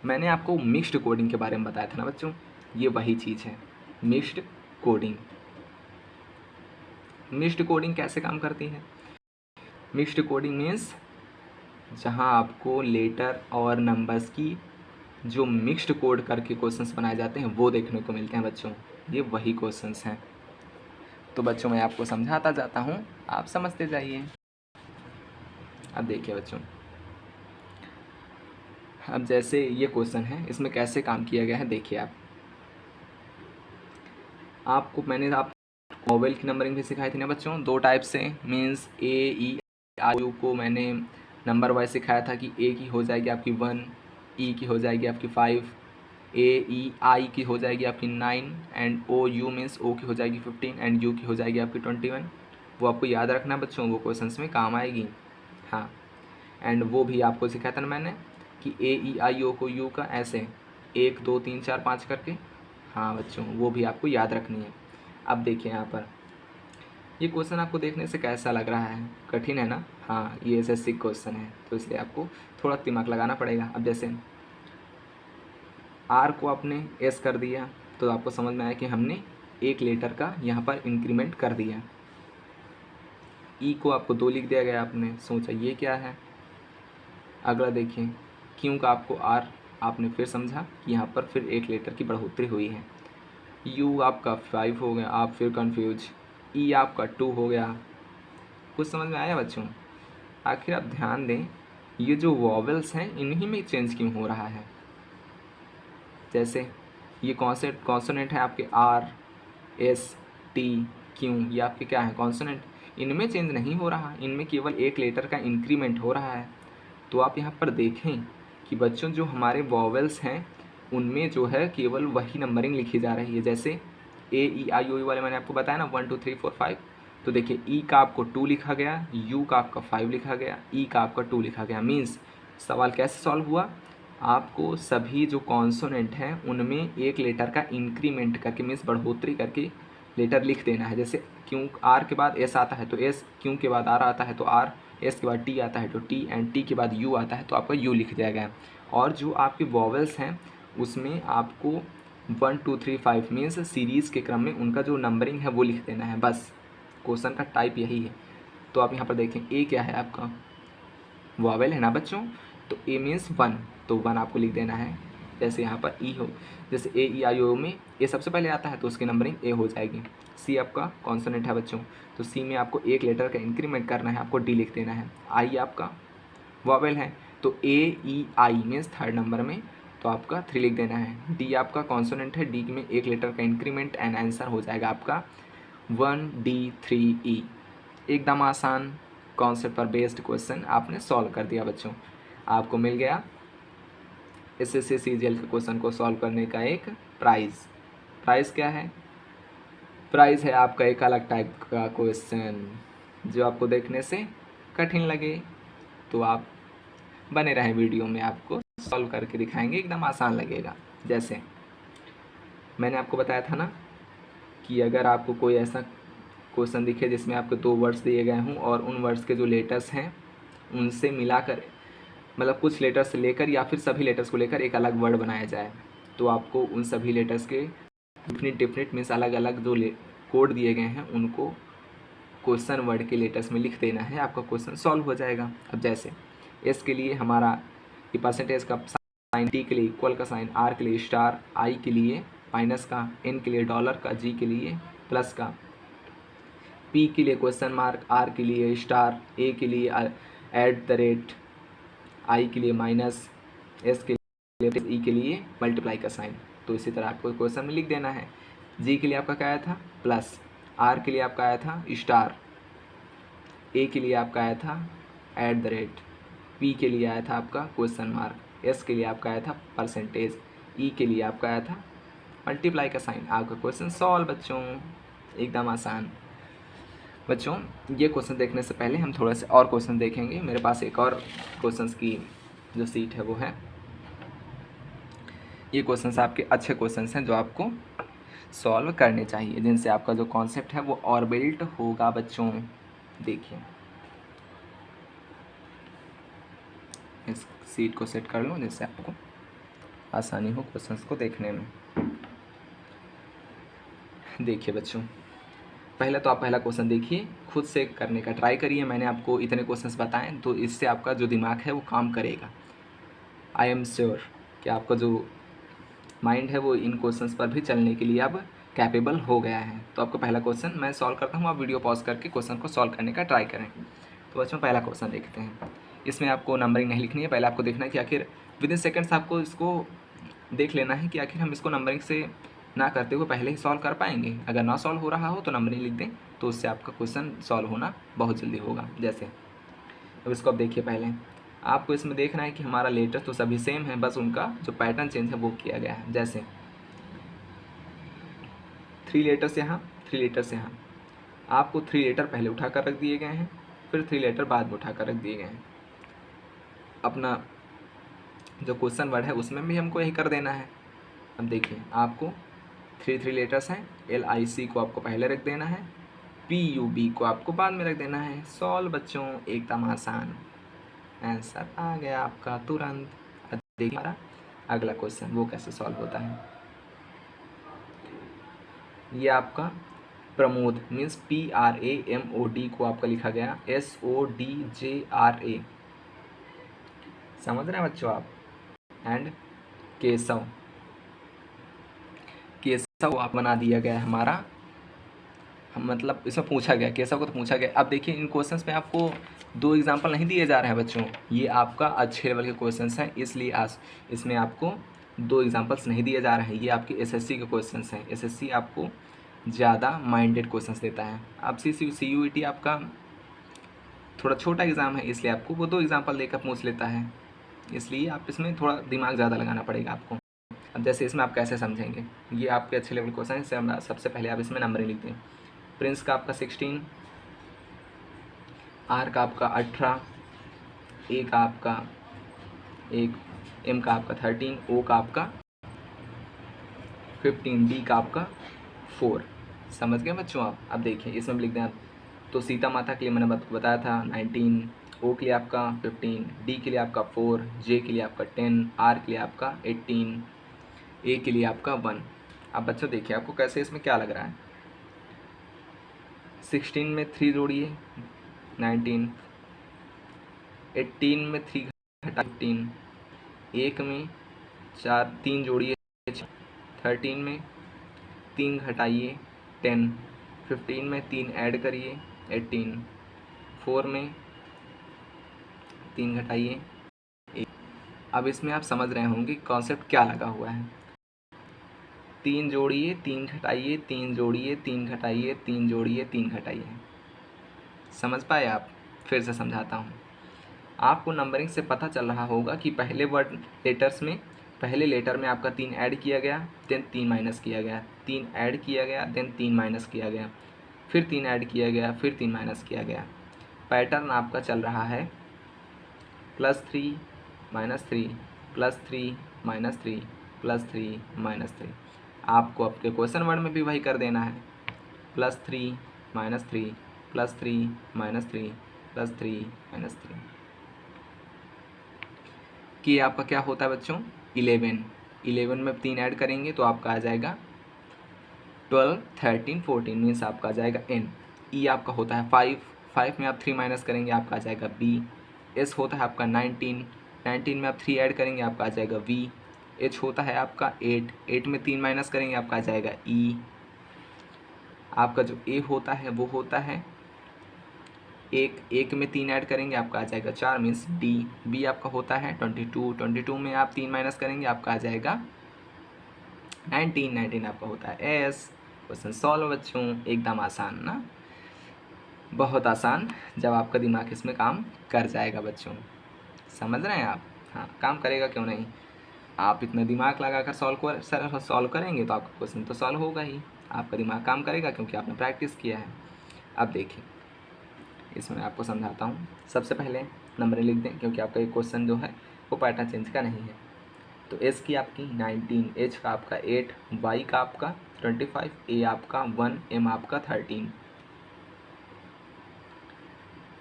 मैंने आपको मिक्स्ड कोडिंग के बारे में बताया था ना बच्चों, ये वही चीज़ है मिक्स्ड कोडिंग। मिक्स्ड कोडिंग कैसे काम करती है? मिक्स्ड कोडिंग मीन्स जहाँ आपको लेटर और नंबर्स की जो मिक्स्ड कोड करके क्वेश्चंस बनाए जाते हैं वो देखने को मिलते हैं बच्चों। ये वही क्वेश्चंस हैं। तो बच्चों मैं आपको समझाता जाता हूँ, आप समझते जाइए। अब देखिए बच्चों, अब जैसे ये क्वेश्चन है, इसमें कैसे काम किया गया है देखिए। आपको मैंने वोवेल की नंबरिंग भी सिखाई थी ना बच्चों, 2 टाइप से। Means A E I you को मैंने नंबर वाइज सिखाया था कि ए की हो जाएगी आपकी 1, ई की हो जाएगी आपकी 5, ए ई आई की हो जाएगी आपकी 9, and O U means O की हो जाएगी 15, एंड यू की हो जाएगी आपकी 21। वो आपको याद रखना बच्चों, वो क्वेश्चंस में काम आएगी। हाँ, एंड वो भी आपको सिखाया था ना मैंने कि ए ई आई ओ को यू का ऐसे 1 2 3 4 5 करके। हाँ बच्चों, वो भी आपको याद रखनी है। अब देखिए यहाँ पर ये क्वेश्चन आपको देखने से कैसा लग रहा है? कठिन है ना? हाँ, ये एसएससी क्वेश्चन है तो इसलिए आपको थोड़ा दिमाग लगाना पड़ेगा। अब जैसे आर को आपने एस कर दिया तो आपको समझ में आया कि हमने एक लेटर का यहाँ पर इंक्रीमेंट कर दिया। ई को आपको 2 लिख दिया गया, आपने सोचा ये क्या है। अगला देखिए, क्यों का आपको आर आपने फिर समझा कि यहाँ पर फिर एक लेटर की बढ़ोतरी हुई है। यू आपका 5 हो गया, आप फिर कंफ्यूज। ई आपका 2 हो गया। कुछ समझ में आया बच्चों? आखिर आप ध्यान दें, ये जो वॉवेल्स हैं इन्हीं में चेंज क्यों हो रहा है? जैसे ये कॉन्सोनेंट है आपके आर एस टी क्यू, ये आपके क्या है कॉन्सोनेंट। इनमें चेंज नहीं हो रहा, इनमें केवल एक लेटर का इंक्रीमेंट हो रहा है। तो आप यहाँ पर देखें कि बच्चों जो हमारे वॉवेल्स हैं उनमें जो है केवल वही नंबरिंग लिखी जा रही है। जैसे ए ई आई ओ वाले मैंने आपको बताया ना 1 2 3 4 5। तो देखिए ई का आपको 2 लिखा गया, यू का आपका 5 लिखा गया, ई का आपका 2 लिखा गया। मीन्स सवाल कैसे सॉल्व हुआ? आपको सभी जो कॉन्सोनेंट हैं उनमें एक लेटर का इंक्रीमेंट करके मीन्स बढ़ोतरी करके लेटर लिख देना है। जैसे क्यों आर के बाद एस आता है तो एस, क्यों के बाद आर आता है तो आर, एस के बाद टी आता है तो टी, एंड टी के बाद यू आता है तो आपका यू लिख दिया गया। और जो आपके वॉवेल्स हैं उसमें आपको 1 2 3 5 मीन्स सीरीज़ के क्रम में उनका जो नंबरिंग है वो लिख देना है। बस क्वेश्चन का टाइप यही है। तो आप यहाँ पर देखें, ए क्या है आपका वॉवेल है ना बच्चों, तो ए मीन्स 1, तो 1 आपको लिख देना है। जैसे यहाँ पर ई हो, जैसे ए ई आई ओ में ए सबसे पहले आता है तो उसकी नंबरिंग ए हो जाएगी। सी आपका कॉन्सोनेंट है बच्चों, तो सी में आपको एक लेटर का इंक्रीमेंट करना है, आपको डी लिख देना है। आई आपका वॉवेल है तो ए ई आई मीन्स 3rd नंबर में तो आपका 3 लिख देना है। डी आपका कॉन्सोनेंट है, डी में एक लेटर का इंक्रीमेंट, एंड आंसर हो जाएगा आपका 1 D 3 E। एकदम आसान कॉन्सेप्ट पर बेस्ड क्वेश्चन आपने सॉल्व कर दिया बच्चों। आपको मिल गया एसएससी सीजीएल के क्वेश्चन को सॉल्व करने का एक प्राइज़। प्राइज़ क्या है? प्राइज़ है आपका एक अलग टाइप का क्वेश्चन जो आपको देखने से कठिन लगे तो आप बने रहें वीडियो में, आपको सॉल्व करके दिखाएंगे, एकदम आसान लगेगा। जैसे मैंने आपको बताया था ना कि अगर आपको कोई ऐसा क्वेश्चन दिखे जिसमें आपको 2 वर्ड्स दिए गए हों और उन वर्ड्स के जो लेटर्स हैं उनसे मिलाकर मतलब कुछ लेटर्स से लेकर या फिर सभी लेटर्स को लेकर एक अलग वर्ड बनाया जाए, तो आपको उन सभी लेटर्स के डिफरेंट मीन्स अलग अलग जो कोड दिए गए हैं उनको क्वेश्चन वर्ड के लेटर्स में लिख देना है, आपका क्वेश्चन सॉल्व हो जाएगा। अब जैसे एस के लिए हमारा ये परसेंटेज का साइन, टी के लिए इक्वल का साइन, आर के लिए स्टार, आई के लिए माइनस का, एन के लिए डॉलर का, जी के लिए प्लस का, P के लिए क्वेश्चन मार्क, R के लिए स्टार, A के लिए @ I के लिए माइनस, S के लिए, E के लिए मल्टीप्लाई का साइन। तो इसी तरह आपको क्वेश्चन में लिख देना है। G के लिए आपका क्या आया था प्लस, R के लिए आपका आया था स्टार, A के लिए आपका आया था @ P के लिए आया था आपका क्वेश्चन मार्क, S के लिए आपका आया था परसेंटेज, E के लिए आपका आया था मल्टीप्लाई का साइन। आपका क्वेश्चन सॉल्व बच्चों, एकदम आसान। बच्चों ये क्वेश्चन देखने से पहले हम थोड़ा सा और क्वेश्चन देखेंगे। मेरे पास एक और क्वेश्चंस की जो सीट है वो है। ये क्वेश्चंस आपके अच्छे क्वेश्चंस हैं जो आपको सॉल्व करने चाहिए, जिनसे आपका जो कॉन्सेप्ट है वो और बिल्ट होगा बच्चों। देखिए इस सीट को सेट कर लो जिससे आपको आसानी हो क्वेश्चंस को देखने में। देखिए बच्चों, पहले तो आप पहला क्वेश्चन देखिए, खुद से करने का ट्राई करिए। मैंने आपको इतने क्वेश्चंस बताएं तो इससे आपका जो दिमाग है वो काम करेगा। आई एम श्योर कि आपका जो माइंड है वो इन क्वेश्चंस पर भी चलने के लिए अब कैपेबल हो गया है। तो आपका पहला क्वेश्चन मैं सॉल्व करता हूँ, आप वीडियो पॉज करके क्वेश्चन को सॉल्व करने का ट्राई करें। तो बच्चों पहला क्वेश्चन देखते हैं। इसमें आपको नंबरिंग नहीं लिखनी है, पहले आपको देखना है कि आखिर विद इन सेकेंड्स आपको इसको देख लेना है कि आखिर हम इसको नंबरिंग से ना करते हुए पहले ही सॉल्व कर पाएंगे। अगर ना सॉल्व हो रहा हो तो नंबरिंग लिख दें, तो उससे आपका क्वेश्चन सॉल्व होना बहुत जल्दी होगा। जैसे अब इसको आप देखिए, पहले आपको इसमें देखना है कि हमारा लेटर तो सभी सेम है, बस उनका जो पैटर्न चेंज है वो किया गया है। जैसे 3 लेटर्स यहाँ, 3 लेटर्स यहाँ, आपको 3 लेटर पहले उठा कर रख दिए गए हैं, फिर 3 लेटर बाद में उठा कर रख दिए गए हैं। अपना जो क्वेश्चन वर्ड है उसमें भी हमको यही कर देना है। अब देखिए आपको 3 लेटर्स हैं, LIC को आपको पहले रख देना है, PUB को आपको बाद में रख देना है। सॉल्व बच्चों, एकदम आसान, आंसर आ गया आपका तुरंत। अब देखिए हमारा अगला क्वेश्चन वो कैसे सॉल्व होता है। ये आपका प्रमोद मीन्स PRAMOD को आपका लिखा गया SODJRA, समझ रहे हैं बच्चों आप। एंड केशव, केशव आप बना दिया गया हमारा, मतलब इसमें पूछा गया केशव को तो पूछा गया। अब देखिए इन क्वेश्चंस में आपको 2 एग्जाम्पल नहीं दिए जा रहे हैं बच्चों, ये आपका अच्छे लेवल के क्वेश्चंस हैं, इसलिए आज इसमें आपको 2 एग्जाम्पल्स नहीं दिए जा रहे हैं। ये आपके SSC के क्वेश्चंस हैं। SSC आपको ज़्यादा माइंडेड क्वेश्चंस देता है। अब CUET आपका थोड़ा छोटा एग्ज़ाम है, इसलिए आपको वो 2 एग्जाम्पल देकर पूछ लेता है, इसलिए आप इसमें थोड़ा दिमाग ज़्यादा लगाना पड़ेगा आपको। अब जैसे इसमें आप कैसे समझेंगे, ये आपके अच्छे लेवल क्वेश्चन है। सबसे पहले आप इसमें नंबरिंग लिखते हैं। प्रिंस का आपका 16, R का आपका 18, A का आपका 1, M का आपका 13, O का आपका 15, D का आपका 4। समझ गए बच्चों आप। अब देखिए इसमें लिख दें आप, तो सीता माता के लिए मैंने बताया था 19, O के लिए आपका 15, D के लिए आपका 4, J के लिए आपका 10, R के लिए आपका 18, A के लिए आपका 1। अब बच्चों देखिए आपको कैसे इसमें क्या लग रहा है। 16 में 3 जोड़िए 19, 18 में 3 घटा 15, 1 में 3 जोड़िए 13 में 3 घटाइए 10, 15 में 3 ऐड करिए 18, 4 में 3 घटाइए 1। अब इसमें आप समझ रहे होंगे कॉन्सेप्ट क्या लगा हुआ है। 3 जोड़िए 3 घटाइए 3 जोड़िए 3 घटाइए 3 जोड़िए 3 घटाइए। समझ पाए आप? फिर से समझाता हूँ। आपको नंबरिंग से पता चल रहा होगा कि पहले वर्ड लेटर्स में, पहले लेटर में आपका 3 ऐड किया गया, देन 3 माइनस किया गया, 3 ऐड किया गया, देन 3 माइनस किया गया, फिर 3 ऐड किया गया, फिर 3 माइनस किया गया। पैटर्न आपका चल रहा है +3 -3 +3 -3 +3 -3। आपको आपके क्वेश्चन वर्ड में भी वही कर देना है, +3 -3 +3 -3 +3 -3। कि आपका क्या होता है बच्चों 11 में 3 ऐड करेंगे तो आपका आ जाएगा 12 13 14 मीन्स आपका आ जाएगा n। ई आपका होता है 5 में आप 3 माइनस करेंगे आपका आ जाएगा b। एस होता है आपका 19 में आप 3 ऐड करेंगे आपका आ जाएगा v। एच होता है आपका 8 में 3 माइनस करेंगे आपका आ जाएगा e। आपका जो ए होता है वो होता है एक में 3 ऐड करेंगे आपका आ जाएगा 4 मीन्स डी। बी आपका होता है 22 में आप 3 माइनस करेंगे आपका आ जाएगा 19 आपका होता है एस। क्वेश्चन सॉल्व बच्चों, एकदम आसान ना, बहुत आसान जब आपका दिमाग इसमें काम कर जाएगा बच्चों। समझ रहे हैं आप? हाँ, काम करेगा क्यों नहीं। आप इतना दिमाग लगा कर सॉल्व करेंगे तो आपका क्वेश्चन तो सॉल्व होगा ही। आपका दिमाग काम करेगा क्योंकि आपने प्रैक्टिस किया है। अब देखिए इसमें आपको समझाता हूँ। सबसे पहले नंबर लिख दें क्योंकि आपका ये क्वेश्चन जो है वो पैटर्न चेंज का नहीं है। तो एस की आपकी 19, एच का आपका 8, वाई का आपका 25, ए आपका 1, एम आपका 13,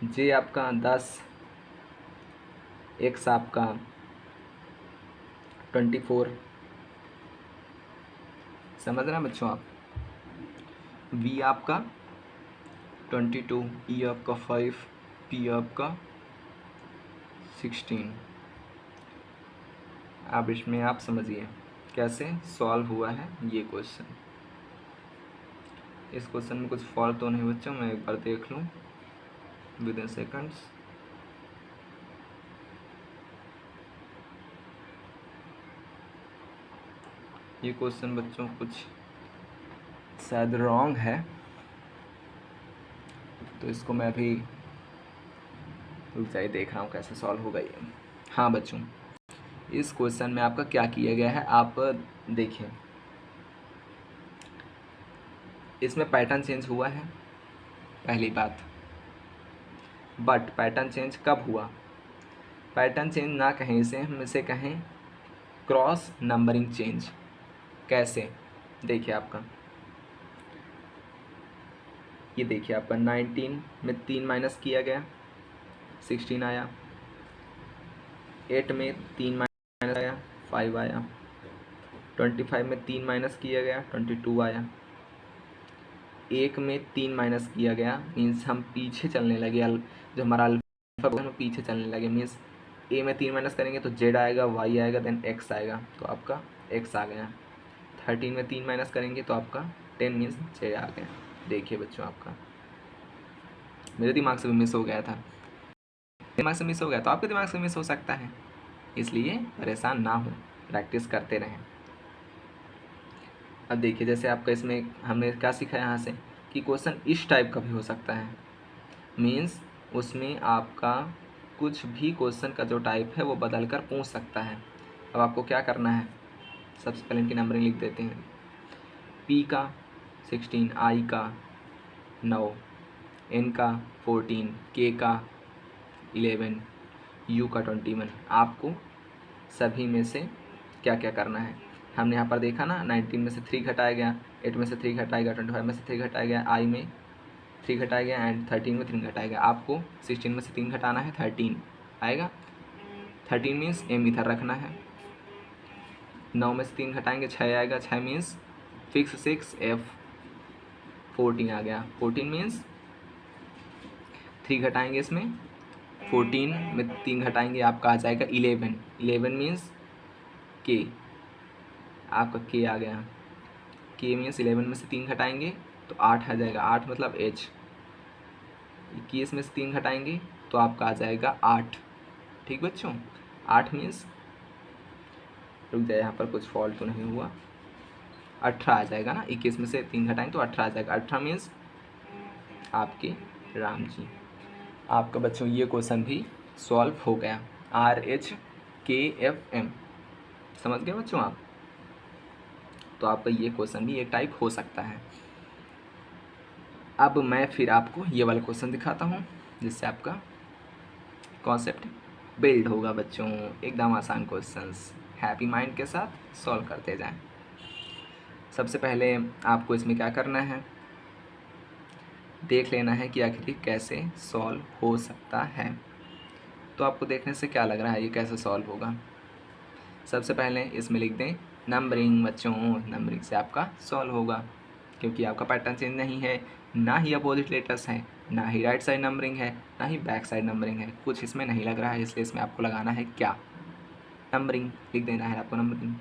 जे आपका 10, एक्स आपका 24, समझ रहे हैं बच्चों आप, वी आपका 22, ई आपका 5, पी आपका 16। अब इसमें आप समझिए कैसे सॉल्व हुआ है ये क्वेश्चन। इस क्वेश्चन में कुछ फॉल्ट तो नहीं बच्चों, मैं एक बार देख लूँ विद इन सेकंड्स। ये क्वेश्चन बच्चों कुछ शायद रॉन्ग है, तो इसको मैं अभी रुक जाइए देख रहा हूँ कैसे सॉल्व होगा ये। हाँ बच्चों, इस क्वेश्चन में आपका क्या किया गया है आप देखिए, इसमें पैटर्न चेंज हुआ है पहली बात, बट पैटर्न चेंज कब हुआ। पैटर्न चेंज ना कहें इसे, हम इसे कहें क्रॉस नंबरिंग चेंज। कैसे देखिए आपका, ये देखिए आपका 19 में 3 माइनस किया गया 16 आया, 8 में 3 माइनस आया 5 आया, 25 में 3 माइनस किया गया 22 आया, 1 में 3 माइनस किया गया मीन्स हम पीछे चलने लगे, जो हमारा अल्फा हम पीछे चलने लगे मीन्स ए में 3 माइनस करेंगे तो जेड आएगा, वाई आएगा, देन एक्स आएगा, तो आपका एक्स आ गया। 13 में 3 माइनस करेंगे तो आपका 10 मीन्स जेड आ गया। देखिए बच्चों आपका मेरे दिमाग से भी मिस हो गया था, दिमाग से मिस हो गया तो आपके दिमाग से मिस हो सकता है, इसलिए परेशान ना हो, प्रैक्टिस करते रहें। अब देखिए जैसे आपका इसमें हमने क्या सीखा यहाँ से कि क्वेश्चन इस टाइप का भी हो सकता है, मीन्स उसमें आपका कुछ भी क्वेश्चन का जो टाइप है वो बदल कर पूछ सकता है। अब आपको क्या करना है, सबसे पहले इनकी नंबरिंग लिख देते हैं। पी का 16, आई का 9, एन का 14, के का 11, यू का 21। आपको सभी में से क्या क्या करना है, हमने यहाँ पर देखा ना 19 में से 3 घटाया गया, 8 में से 3 घटाया गया, 25 में से 3 घटाया गया, आई में 3 घटाया गया एंड 13 में 3 घटाया गया। आपको 16 में से 3 घटाना है 13 आएगा, 13 मीन्स एम इधर रखना है, 9 में से 3 घटाएंगे 6 आएगा, 6 मीन्स फिक्स 6 एफ, 14 आ गया, 14 मीन्स 3 घटाएंगे इसमें, 14 में 3 घटाएंगे आपका आ जाएगा 11, 11 मीन्स के, आपका के आ गया, के मीन्स 11 में से 3 घटाएंगे तो 8 आ जाएगा, 8 मतलब एच, 21 में से 3 घटाएंगे तो आपका आ जाएगा 8। ठीक बच्चों, 8 मीन्स रुक जाए यहाँ पर कुछ फॉल्ट तो नहीं हुआ, 18 आ जाएगा ना, 21 में से 3 घटाएंगे तो 18 आ जाएगा, 18 मीन्स आपके राम जी। आपका बच्चों ये क्वेश्चन भी सॉल्व हो गया, RHKFM, समझ गए बच्चों आप। तो आपका ये क्वेश्चन भी एक टाइप हो सकता है। अब मैं फिर आपको ये वाला क्वेश्चन दिखाता हूँ जिससे आपका कॉन्सेप्ट बिल्ड होगा बच्चों, एकदम आसान क्वेश्चंस, हैप्पी माइंड के साथ सॉल्व करते जाएं। सबसे पहले आपको इसमें क्या करना है, देख लेना है कि आखिर कैसे सॉल्व हो सकता है। तो आपको देखने से क्या लग रहा है ये कैसे सॉल्व होगा। सबसे पहले इसमें लिख दें नंबरिंग बच्चों, नंबरिंग से आपका सॉल्व होगा क्योंकि आपका पैटर्न चेंज नहीं है, ना ही अपोजिट लेटर्स हैं, ना ही राइट साइड नंबरिंग है, ना ही बैक साइड नंबरिंग है, कुछ इसमें नहीं लग रहा है, इसलिए इसमें आपको लगाना है क्या, नंबरिंग लिख देना है आपको, नंबरिंग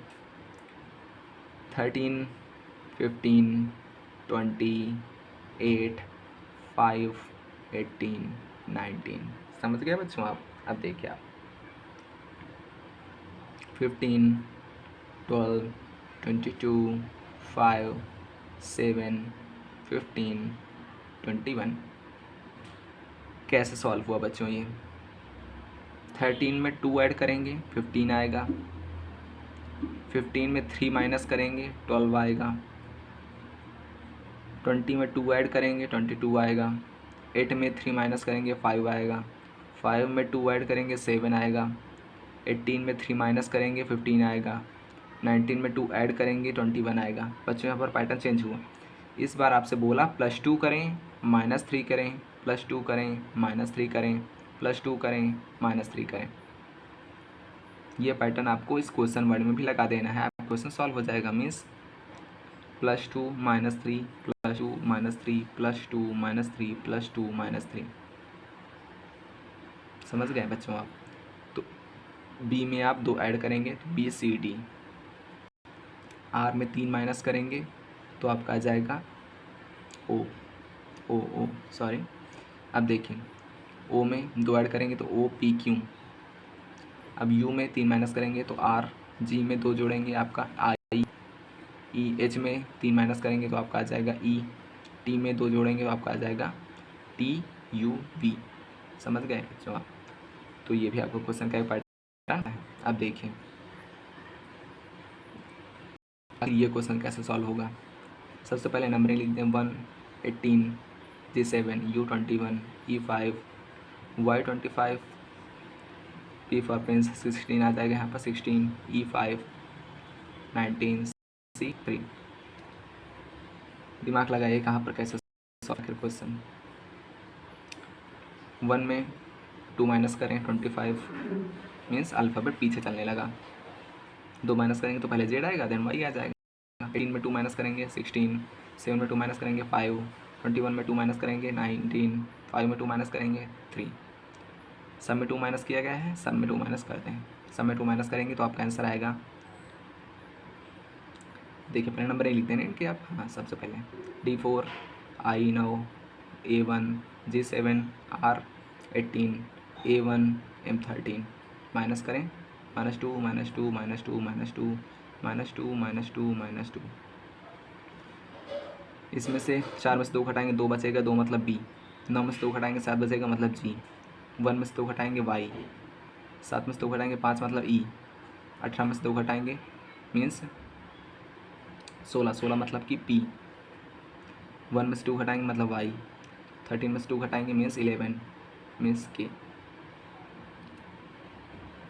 13, 15, 20, 8, 5, 18, 19। समझ गए बच्चों आप? अब देखिए आप 15, 12, 22, 5, 7, 15, 21 कैसे सॉल्व हुआ बच्चों ये? 13 में 2 ऐड करेंगे 15 आएगा, 15 में 3 माइनस करेंगे 12 आएगा, 20 में 2 ऐड करेंगे 22 आएगा, 8 में 3 माइनस करेंगे 5 आएगा, 5 में 2 ऐड करेंगे 7 आएगा, 18 में 3 माइनस करेंगे 15 आएगा, 19 में 2 ऐड करेंगे 21 आएगा। बच्चों यहाँ पर पैटर्न चेंज हुआ। इस बार आपसे बोला +2 करें -3 करें, +2 करें -3 करें, +2 करें -3 करें। ये पैटर्न आपको इस क्वेश्चन वर्ड में भी लगा देना है, आप क्वेश्चन सॉल्व हो जाएगा। मीन्स +2 -3 +2 -3 +2 -3 +2 -3। समझ गए बच्चों आप? तो बी में आप 2 ऐड करेंगे तो BCD, आर में 3 माइनस करेंगे तो आपका आ जाएगा ओ सॉरी। अब देखिए ओ में 2 ऐड करेंगे तो OPQ। अब यू में 3 माइनस करेंगे तो R, जी में 2 जोड़ेंगे आपका I, EH में 3 माइनस करेंगे तो आपका आ जाएगा E, T में 2 जोड़ेंगे तो आपका आ जाएगा TUV। समझ गए बच्चों आप? तो ये भी आपको क्वेश्चन का एक पैटर्न है। अब देखिए ये क्वेश्चन कैसे सॉल्व होगा। सबसे पहले नंबरिंग लिख दें 1, 18, G7, U21, E5, Y25, P for Prince 16 आ जाएगा यहाँ पर 16, E5, 19, C3। दिमाग लगाइए कहाँ पर कैसे सॉल्व करें क्वेश्चन। 1 में 2 माइनस करें 25, मीन्स अल्फ़ाबेट पीछे चलने लगा। 2 माइनस करेंगे तो पहले Z आएगा देन Y आ जाएगा। 18 में 2 माइनस करेंगे 16, 7 में 2 माइनस करेंगे 5, 21 में 2 माइनस करेंगे 19, 5 में 2 माइनस करेंगे 3। सब में 2 माइनस किया गया है, सब में 2 माइनस करते हैं। सब में 2 माइनस करेंगे तो आपका आंसर आएगा, देखिए पहले नंबर लिख देना इनके आप। हाँ सबसे पहले D4, I9, A1, G7, R18, A1, M13 minus करें -2 -2 -2 -2 -2 -2 -2। इसमें से 4 में से 2 घटाएंगे 2 बचेगा, 2 मतलब B। 9 में से 2 घटाएंगे 7 बचेगा मतलब G। 1 में से 2 घटाएंगे Y। 7 में से 2 घटाएंगे 5 मतलब E। 18 में से 2 घटाएंगे मीन्स 16, 16 मतलब कि P। 1 में से 2 घटाएंगे मतलब Y। 13 में से 2 घटाएंगे मीन्स 11 मीन्स K।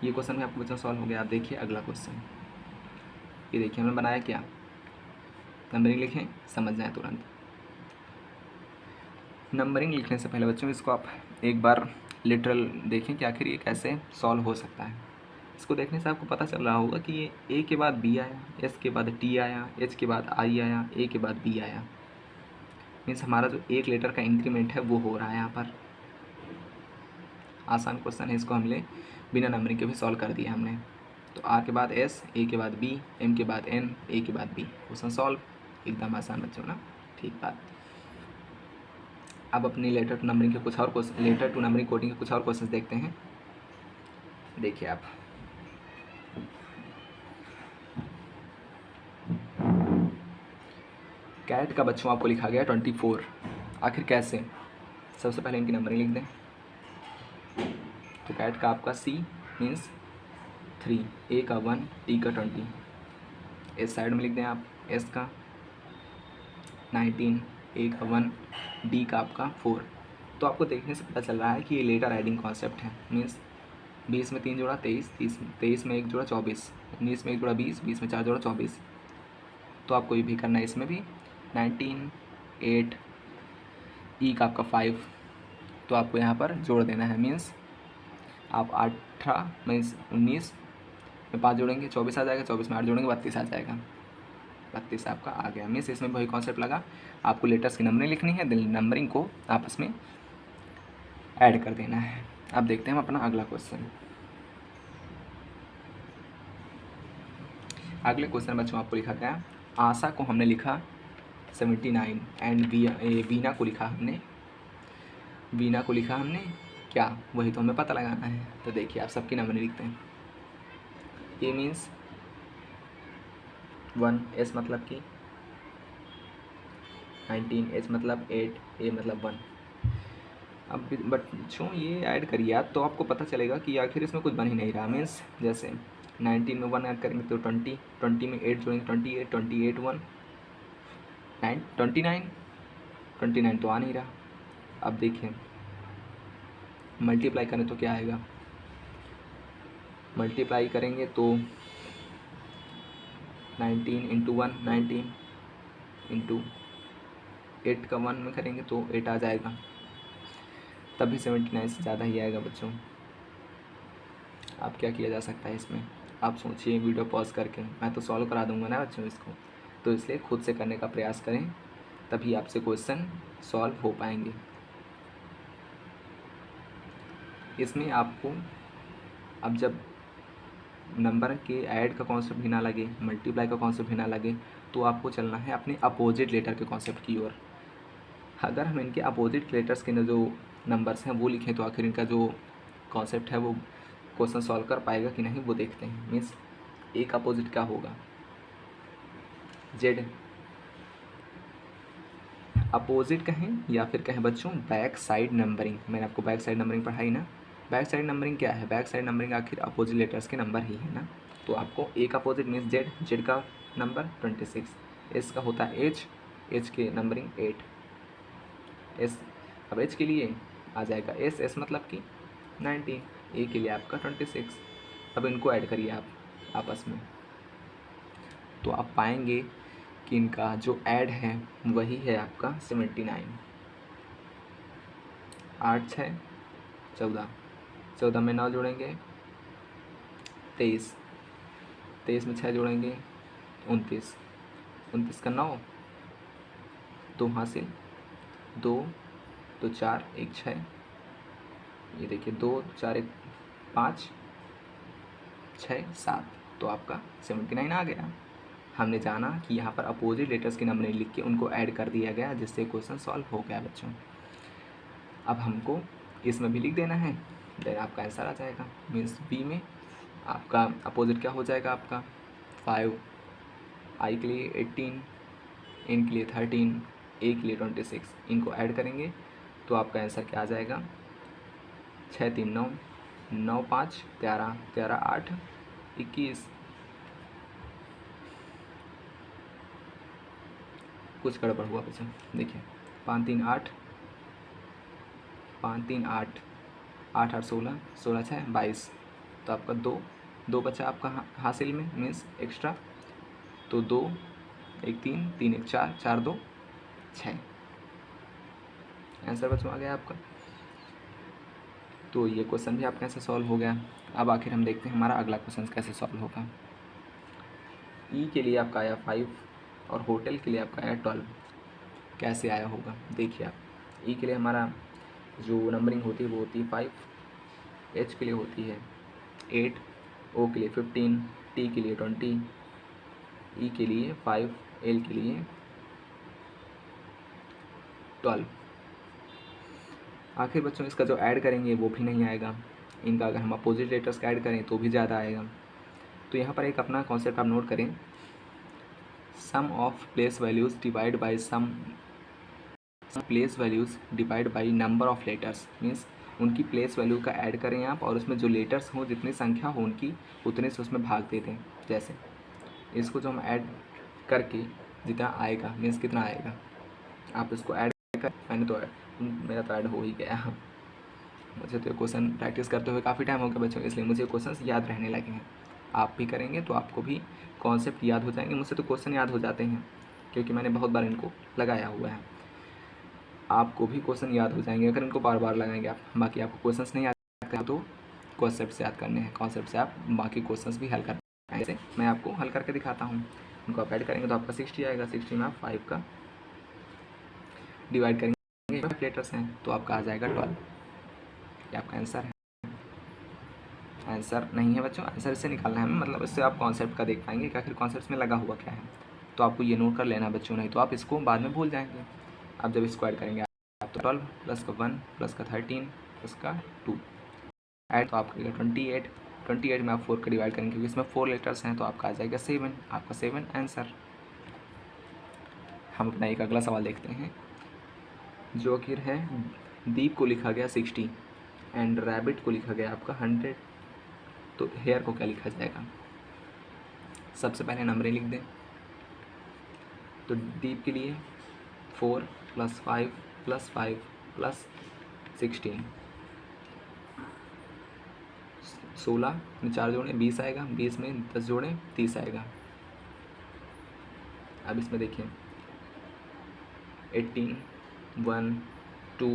ये क्वेश्चन भी आपको बच्चों सॉल्व हो गया। आप देखिए अगला क्वेश्चन, ये देखिए हमने बनाया क्या, नंबरिंग लिखें समझ जाए तुरंत। नंबरिंग लिखने से पहले बच्चों इसको आप एक बार लिटरल देखें कि आखिर ये कैसे सॉल्व हो सकता है। इसको देखने से आपको पता चल रहा होगा कि ये A के बाद B आया, S के बाद T आया, H के बाद I आया, A के बाद B आया। मीन्स हमारा जो एक लेटर का इंक्रीमेंट है वो हो रहा है यहाँ पर। आसान क्वेश्चन है, इसको हमने बिना नंबरिंग के भी सॉल्व कर दिया हमने। तो R के बाद S, A के बाद B, M के बाद N, A के बाद B, क्वेश्चन सॉल्व। एकदम आसान बच्चों ना, ठीक बात। अब अपनी लेटर टू नंबरिंग के कुछ और question, letter to numbering coding के कुछ और क्वेश्चन देखते हैं। देखिए आप कैट का बच्चों आपको लिखा गया 24, आखिर कैसे। सबसे पहले इनकी नंबरिंग लिख दें। तो कैट का आपका C मीन्स 3, A का 1, T का 20, इस साइड में लिख दें आप S का 19, A का 1, D का आपका 4। तो आपको देखने से पता चल रहा है कि ये लेटर एडिंग कॉन्सेप्ट है। मीन्स 20 में 3 जोड़ा 23, 23 में 1 जोड़ा 24, 19 में 1 जोड़ा 20, 20 में 4 जोड़ा 24। तो आपको ये भी करना है इसमें भी 19, 8, E का आपका 5। तो आपको यहाँ पर जोड़ देना है। मीन्स आप 18 मीन्स 19 में 5 जोड़ेंगे 24 आ जाएगा, 24 में 8 जोड़ेंगे 32 आ जाएगा, 32 आपका आ गया। मीन्स इसमें वही कॉन्सेप्ट लगा, आपको लेटर्स की नंबरिंग लिखनी है, देन नंबरिंग को आपस में ऐड कर देना है। अब देखते हैं हम अपना अगला क्वेश्चन। अगले क्वेश्चन बच्चों आपको लिखा गया, आशा को हमने लिखा 79 एंड वीना को लिखा हमने, वीना को लिखा हमने क्या, वही तो हमें पता लगाना है। तो देखिए आप सबकी नंबर लिखते हैं। ए मीन्स 1, एस मतलब कि 19, एच मतलब 8, ए मतलब 1। अब बच्चों ये ऐड करिए आप तो आपको पता चलेगा कि आखिर इसमें कुछ बन ही नहीं रहा। मीन्स जैसे 19 में 1 ऐड करेंगे तो 20, 20 में 8 जोड़ेंगे 28, 28 1 9 29, 29 तो आ नहीं रहा। अब देखिए मल्टीप्लाई करें तो क्या आएगा, मल्टीप्लाई करेंगे तो 19 इंटू 1 19 इंटू 8 का 1 में करेंगे तो 8 आ जाएगा, तभी 79 से ज़्यादा ही आएगा बच्चों। अब क्या किया जा सकता है इसमें, आप सोचिए वीडियो पॉज करके, मैं तो सॉल्व करा दूंगा ना बच्चों इसको, तो इसलिए खुद से करने का प्रयास करें, तभी आपसे क्वेश्चन सॉल्व हो पाएंगे। इसमें आपको अब जब नंबर के ऐड का कॉन्सेप्ट भी ना लगे, मल्टीप्लाई का कॉन्सेप्ट भी ना लगे, तो आपको चलना है अपने अपोजिट लेटर के कॉन्सेप्ट की ओर। अगर हम इनके अपोजिट लेटर्स के जो नंबर्स हैं वो लिखें तो आखिर इनका जो कॉन्सेप्ट है वो क्वेश्चन सॉल्व कर पाएगा कि नहीं वो देखते हैं। मीन्स ए का अपोजिट क्या होगा, जेड। अपोजिट कहें या फिर कहें बच्चों बैक साइड नंबरिंग, मैंने आपको बैक साइड नंबरिंग पढ़ाई ना। बैक साइड नंबरिंग क्या है, बैक साइड नंबरिंग आखिर अपोजिट लेटर्स के नंबर ही है ना। तो आपको ए का अपोजिट मीन्स जेड, जेड का नंबर 26, एस का होता है एच, एच के नंबरिंग 8, एस। अब एच के लिए आ जाएगा एस, एस मतलब कि 19, ए के लिए आपका 26। अब इनको ऐड करिए आप आपस में, तो आप पाएंगे कि इनका जो ऐड है वही है आपका 79। 8 6 14, 14 में 9 जोड़ेंगे 23, 23 में 6 जोड़ेंगे 29, 29 का 9, 2 हासिल, 2 तो 4 1 6, ये देखिए 2 4 1 5 6 7, तो आपका 79 आ गया। हमने जाना कि यहाँ पर अपोजिट लेटर्स के नंबर लिख के उनको ऐड कर दिया गया, जिससे क्वेश्चन सॉल्व हो गया बच्चों। अब हमको इसमें भी लिख देना है, देन आपका आंसर आ जाएगा। मीन्स बी में आपका अपोजिट क्या हो जाएगा आपका 5, आई के लिए 18, एन के लिए 13, ए के लिए 26, इनको ऐड करेंगे तो आपका आंसर क्या आ जाएगा 6 3 9, 9 5 13, 13 8 21। कुछ गड़बड़ हुआ बच्चों, देखिए 5 3 8, 5 3 8, 8 8 16, 16 6 22, तो आपका 2 2 बचा आपका हासिल में मीन्स एक्स्ट्रा, तो 2 1 3 3 1 4, 4 2 6, आंसर बच्चों आ गया आपका। तो ये क्वेश्चन भी आपका कैसे सॉल्व हो गया। अब आखिर हम देखते हैं हमारा अगला क्वेश्चन कैसे सॉल्व होगा। ई के लिए आपका आया 5 और होटल के लिए आपका आया 12, कैसे आया होगा देखिए आप। ई के लिए हमारा जो नंबरिंग होती है वो होती है 5, एच के लिए होती है 8, ओ के लिए 15, टी के लिए 20, ई के लिए 5, एल के लिए 12। आखिर बच्चों इसका जो ऐड करेंगे वो भी नहीं आएगा, इनका अगर हम अपोजिट लेटर्स का ऐड करें तो भी ज़्यादा आएगा। तो यहाँ पर एक अपना कॉन्सेप्ट आप नोट करें, sum of place values divide by sum place values divide by number of letters. Means उनकी प्लेस वैल्यू का ऐड करें आप और उसमें जो लेटर्स हों जितनी संख्या हो उनकी उतने से उसमें भाग दे दें। जैसे इसको जो हम ऐड करके जितना आएगा मीन्स कितना आएगा, आप इसको ऐड कर, मैंने तो मेरा तो ऐड हो ही गया। मुझे तो क्वेश्चन प्रैक्टिस करते हुए काफ़ी टाइम हो गया बच्चों, इसलिए मुझे क्वेश्चन याद रहने लगे हैं। आप भी करेंगे तो आपको भी कॉन्सेप्ट याद हो जाएंगे। मुझसे तो क्वेश्चन याद हो जाते हैं क्योंकि मैंने बहुत बार इनको लगाया हुआ है। आपको भी क्वेश्चन याद हो जाएंगे अगर इनको बार बार लगाएंगे आप। बाकी आपको क्वेश्चंस नहीं याद करना तो कॉन्सेप्ट से याद करने हैं, कॉन्सेप्ट से आप बाकी क्वेश्चंस भी हल कर पाएंगे। जैसे मैं आपको हल करके दिखाता हूँ, इनको आप ऐड करेंगे तो आपका 60 आएगा। 60 में आप 5 का डिवाइड करेंगे, 5 लेटर्स हैं तो आपका आ जाएगा 12। ये आपका आंसर है। आंसर नहीं है बच्चों, आंसर इससे निकालना है हमें, मतलब इससे आप कॉन्सेप्ट का देख पाएंगे कि आखिर कॉन्सेप्ट में लगा हुआ क्या है। तो आपको ये नोट कर लेना बच्चों, नहीं तो आप इसको बाद में भूल जाएंगे। अब जब इसको ऐड करेंगे आप तो 12 प्लस का 1 प्लस का 13 प्लस का 2 ऐड तो आपका 28। 28 में आप 4 का डिवाइड करेंगे क्योंकि इसमें 4 लेटर्स हैं, तो आपका आ जाएगा 7, आपका 7 आंसर। हम अपना एक अगला सवाल देखते हैं। जो आखिर है दीप को लिखा गया 60 एंड रैबिट को लिखा गया आपका 100, तो हेयर को क्या लिखा जाएगा? सबसे पहले नंबरें लिख दें। तो दीप के लिए 4 प्लस 5 प्लस 5 प्लस 16, 16 में 4 जोड़ें 20 आएगा, 20 में 10 जोड़ें 30 आएगा। अब इसमें देखिए 18 1 2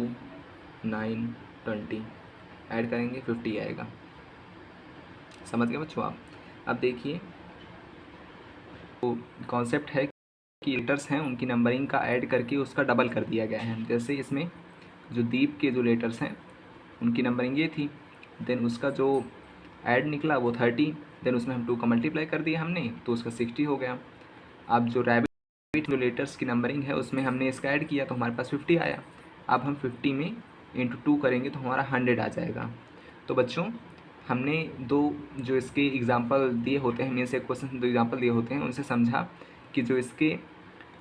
9 20 ऐड करेंगे 50 आएगा। समझ गए बच्चों आप? अब देखिए तो कॉन्सेप्ट है कि लेटर्स हैं उनकी नंबरिंग का ऐड करके उसका डबल कर दिया गया है। जैसे इसमें जो दीप के जो लेटर्स हैं उनकी नंबरिंग ये थी, देन उसका जो ऐड निकला वो 30, देन उसमें हम 2 का मल्टीप्लाई कर दिया हमने तो उसका 60 हो गया। अब जो रैबिट जो लेटर्स की नंबरिंग है उसमें हमने इसका ऐड किया तो हमारे पास 50 आया। अब हम 50 में इंटू 2 करेंगे तो हमारा 100 आ जाएगा। तो बच्चों हमने दो जो इसके एग्जाम्पल दिए होते हैं, मेन से क्वेश्चन 2 एग्जाम्पल दिए होते हैं, उनसे समझा कि जो इसके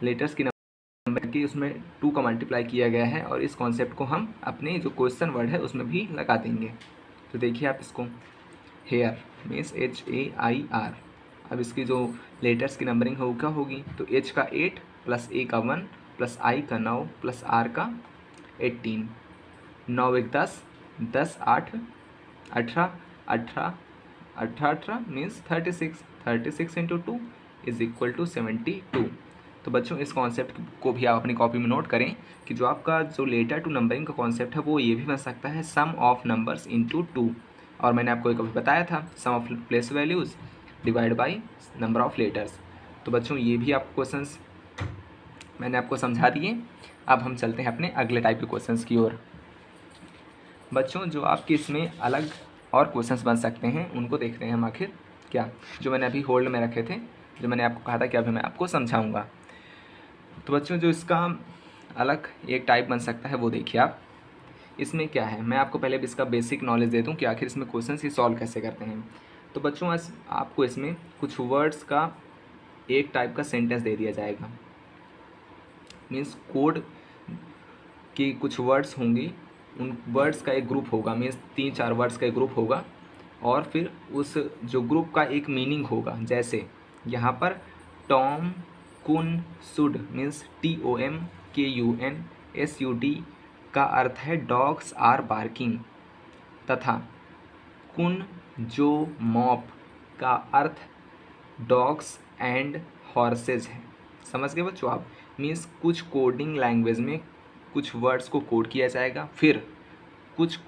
लेटर्स की नंबर की उसमें 2 का मल्टीप्लाई किया गया है और इस कॉन्सेप्ट को हम अपने जो क्वेश्चन वर्ड है उसमें भी लगा देंगे। तो देखिए आप इसको, हेयर मीन्स HAIR। अब इसकी जो लेटर्स की नंबरिंग हो क्या होगी? तो H का 8 प्लस A का 1 प्लस I का 9 प्लस R का 18, 9 1 10, 10 8 18, 18 18 means 36, 36 into 2 is equal to 72। तो बच्चों इस कॉन्सेप्ट को भी आप अपनी कॉपी में नोट करें कि जो आपका जो लेटर टू नंबरिंग का कॉन्सेप्ट है वो ये भी बन सकता है सम ऑफ नंबर्स इनटू 2। और मैंने आपको एक अभी बताया था sum of place values divide by number of letters. तो बच्चों ये भी आप क्वेश्चंस मैंने आपको समझा दिए। अब हम चलते हैं अपने अगले टाइप के क्वेश्चंस की ओर। बच्चों जो आपके इसमें अलग और क्वेश्चंस बन सकते हैं उनको देखते हैं हम आखिर क्या, जो मैंने अभी होल्ड में रखे थे, जो मैंने आपको कहा था कि अभी मैं आपको समझाऊंगा। तो बच्चों जो इसका अलग एक टाइप बन सकता है वो देखिए आप। इसमें क्या है, मैं आपको पहले भी इसका बेसिक नॉलेज दे दूं कि आखिर इसमें क्वेश्चंस ही सॉल्व कैसे करते हैं। तो बच्चों आज आपको इसमें कुछ वर्ड्स का एक टाइप का सेंटेंस दे दिया जाएगा, मीन्स कोड की कुछ वर्ड्स होंगी, उन वर्ड्स का एक ग्रुप होगा, मीन्स 3-4 वर्ड्स का एक ग्रुप होगा और फिर उस जो ग्रुप का एक मीनिंग होगा। जैसे यहाँ पर टॉम कुन शुड मीन्स TOMKUNSUD का अर्थ है डॉग्स आर बार्किंग, तथा कुन जो मॉप का अर्थ डॉग्स एंड हॉर्सेज है। समझ गए बच्चों आप? मीन्स कुछ कोडिंग लैंग्वेज में कुछ वर्ड्स को कोड किया जाएगा, फिर कुछ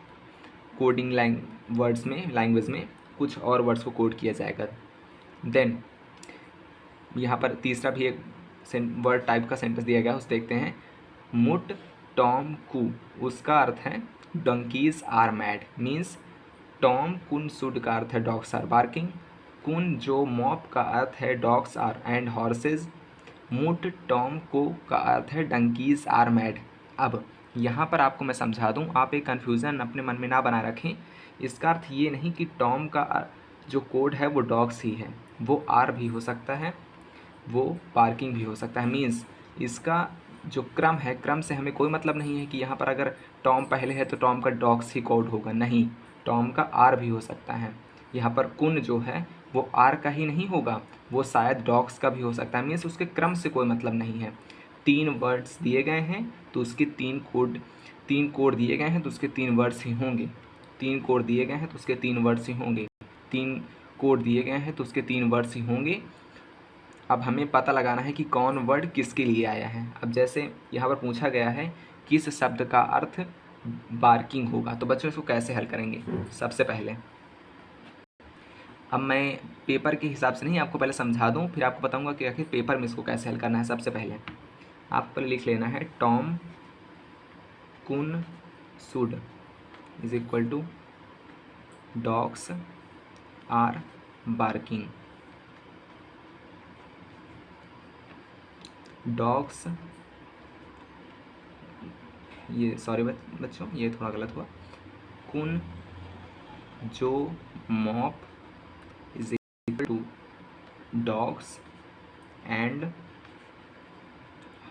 कोडिंग लैंग्वेज में कुछ और वर्ड्स को कोड किया जाएगा। देन यहाँ पर तीसरा भी एक वर्ड टाइप का सेंटेंस दिया गया है, उसे देखते हैं। मुट टॉम कू, उसका अर्थ है डंकीज आर मैड, मीन्स टॉम कुन शुड का अर्थ है डॉग्स आर बार्किंग, कुन जो मॉप का अर्थ है dogs are and horses, mut tom ko का अर्थ है डंकीज आर मैड। अब यहाँ पर आपको मैं समझा दूँ, आप एक कन्फ्यूज़न अपने मन में ना बना रखें। इसका अर्थ ये नहीं कि टॉम का जो कोड है वो डॉग्स ही है, वो आर भी हो सकता है, वो पार्किंग भी हो सकता है। मीन्स इसका जो क्रम है, क्रम से हमें कोई मतलब नहीं है कि यहाँ पर अगर टॉम पहले है तो टॉम का डॉग्स ही कोड होगा, नहीं, टॉम का आर भी हो सकता है। यहाँ पर कुन जो है वो आर का ही नहीं होगा, वो शायद डॉग्स का भी हो सकता है। मीन्स उसके क्रम से कोई मतलब नहीं है। 3 वर्ड्स दिए गए हैं तो उसके 3 कोड दिए गए हैं तो उसके 3 वर्ड्स ही होंगे। 3 कोड दिए गए हैं तो उसके 3 वर्ड्स ही होंगे। 3 कोड दिए गए हैं तो उसके 3 वर्ड्स ही होंगे। अब हमें पता लगाना है कि कौन वर्ड किसके लिए आया है। अब जैसे यहाँ पर पूछा गया है किस शब्द का अर्थ बार्किंग होगा, तो बच्चों इसको कैसे हल करेंगे? सबसे पहले अब मैं पेपर के हिसाब से नहीं, आपको पहले समझा दूँ फिर आपको बताऊँगा कि आखिर पेपर में इसको कैसे हल करना है। सबसे पहले आप पर लिख लेना है टॉम कुन shud is equal to dogs are barking. Dogs, ये सॉरी बच्चों ये थोड़ा गलत हुआ, कुन जो mop is equal to dogs and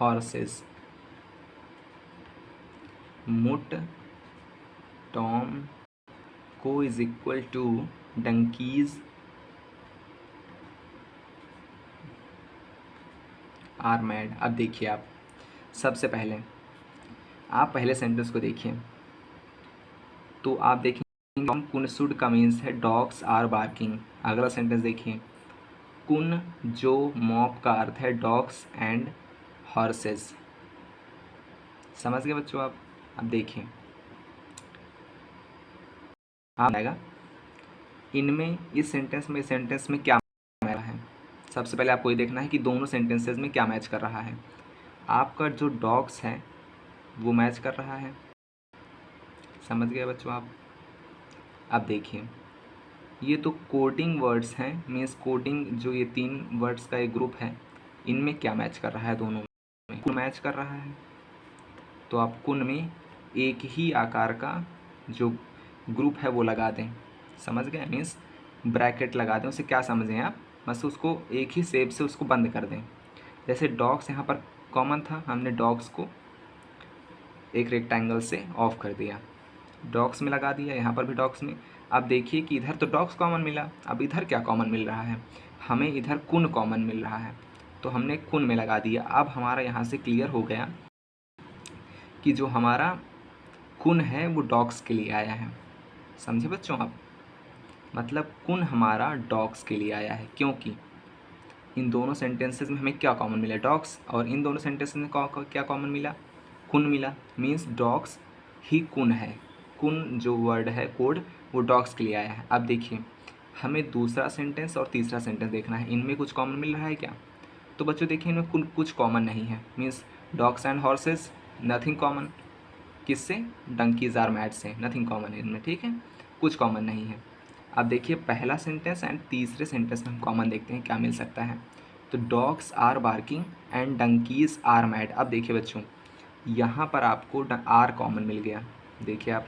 horses, mut tom ko is equal to donkeys are mad. अब देखिए आप, सबसे पहले आप पहले सेंटेंस को देखिए तो आप देखेंगे हम कुन शुड का मीन्स है डॉग्स आर बार्किंग। अगला सेंटेंस देखिए, कुन जो मॉप का अर्थ है डॉग्स एंड हॉर्सेस। समझ गए बच्चों आप? अब देखिए आप आएगा इनमें, इस सेंटेंस में क्या मैच है। सबसे पहले आपको ये देखना है कि दोनों सेंटेंसेस में क्या मैच कर रहा है। आपका जो डॉग्स है वो मैच कर रहा है, समझ गए बच्चों आप? अब देखिए ये तो कोडिंग वर्ड्स हैं, मीन्स कोडिंग जो ये 3 वर्ड्स का एक ग्रुप है, इनमें क्या मैच कर रहा है, दोनों में कुन मैच कर रहा है। तो आप कुन में एक ही आकार का जो ग्रुप है वो लगा दें, समझ गए? मीन्स ब्रैकेट लगा दें, उसे क्या समझें आप, बस उसको एक ही शेप से उसको बंद कर दें। जैसे डॉग्स यहाँ पर कॉमन था, हमने डॉग्स को एक रेक्टेंगल से ऑफ कर दिया, डॉग्स में लगा दिया, यहाँ पर भी डॉग्स में। अब देखिए कि इधर तो डॉग्स कॉमन मिला, अब इधर क्या कॉमन मिल रहा है, हमें इधर कुन कॉमन मिल रहा है, तो हमने कुन में लगा दिया। अब हमारा यहाँ से क्लियर हो गया कि जो हमारा कुन है वो डॉग्स के लिए आया है। समझे बच्चों आप? मतलब कुन हमारा डॉग्स के लिए आया है, क्योंकि इन दोनों सेंटेंसेस में हमें क्या कॉमन मिला, डॉग्स, और इन दोनों सेंटेंसेस में क्या कॉमन मिला, कुन मिला। मीन्स डॉग्स ही कुन है, कुन जो वर्ड है कोड वो डॉग्स के लिए आया है। अब देखिए हमें दूसरा सेंटेंस और तीसरा सेंटेंस देखना है, इनमें कुछ कॉमन मिल रहा है क्या? तो बच्चों देखिए इनमें कुछ कॉमन नहीं है, means dogs and horses nothing common, किससे, डंकीज आर मैड से, नथिंग कॉमन है इनमें, ठीक है, कुछ कॉमन नहीं है। अब देखिए पहला सेंटेंस एंड तीसरे सेंटेंस में हम कॉमन देखते हैं क्या मिल सकता है। तो dogs are barking and donkeys are mad. अब देखिए बच्चों यहाँ पर आपको आर कॉमन मिल गया, देखिए आप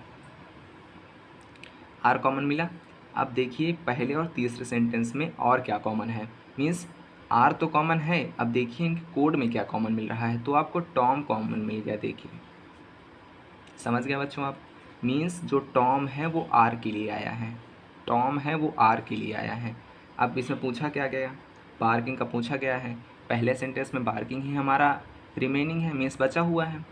आर कॉमन मिला। अब देखिए पहले और तीसरे सेंटेंस में और क्या कॉमन है, मीन्स आर तो कॉमन है। अब देखिए इनके कोड में क्या कॉमन मिल रहा है, तो आपको टॉम कॉमन मिल गया, देखिए समझ गए बच्चों आप? मीन्स जो टॉम है वो आर के लिए आया है, टॉम है वो आर के लिए आया है। अब इसमें पूछा क्या गया, बार्किंग का पूछा गया है, पहले सेंटेंस में बार्किंग ही हमारा रिमेनिंग है, मीन्स बचा हुआ है,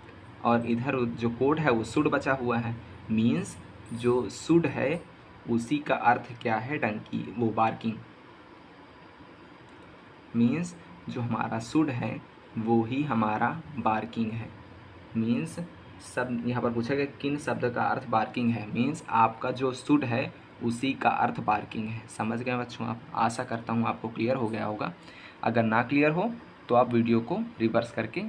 और इधर जो कोड है वो शुड बचा हुआ है। मीन्स जो शुड है उसी का अर्थ क्या है, डंकी, वो बार्किंग। मीन्स जो हमारा शुड है वो ही हमारा बार्किंग है। मीन्स सब यहाँ पर पूछा गया किन शब्द का अर्थ बार्किंग है, मीन्स आपका जो शुड है उसी का अर्थ बार्किंग है। समझ गए बच्चों आप? आशा करता हूँ आपको क्लियर हो गया होगा। अगर ना क्लियर हो तो आप वीडियो को रिवर्स करके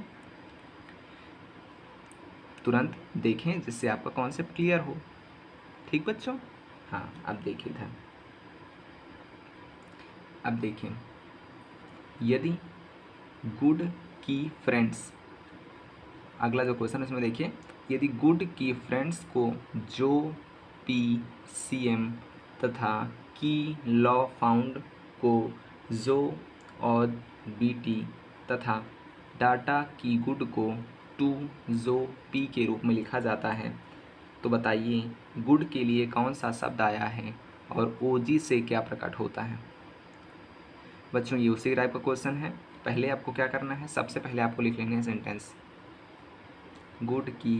तुरंत देखें, जिससे आपका कॉन्सेप्ट क्लियर हो। ठीक बच्चों? हाँ अब देखिए इधर, अब देखिए यदि गुड की फ्रेंड्स, अगला जो क्वेश्चन है इसमें देखिए, यदि गुड की फ्रेंड्स को जो पी सी एम तथा की लॉ फाउंड को जो और बी टी तथा डाटा की गुड को टू जो पी के रूप में लिखा जाता है, तो बताइए गुड के लिए कौन सा शब्द आया है और ओ जी से क्या प्रकट होता है। बच्चों ये उसी टाइप का क्वेश्चन है। पहले आपको क्या करना है, सबसे पहले आपको लिख लेना है सेंटेंस, गुड की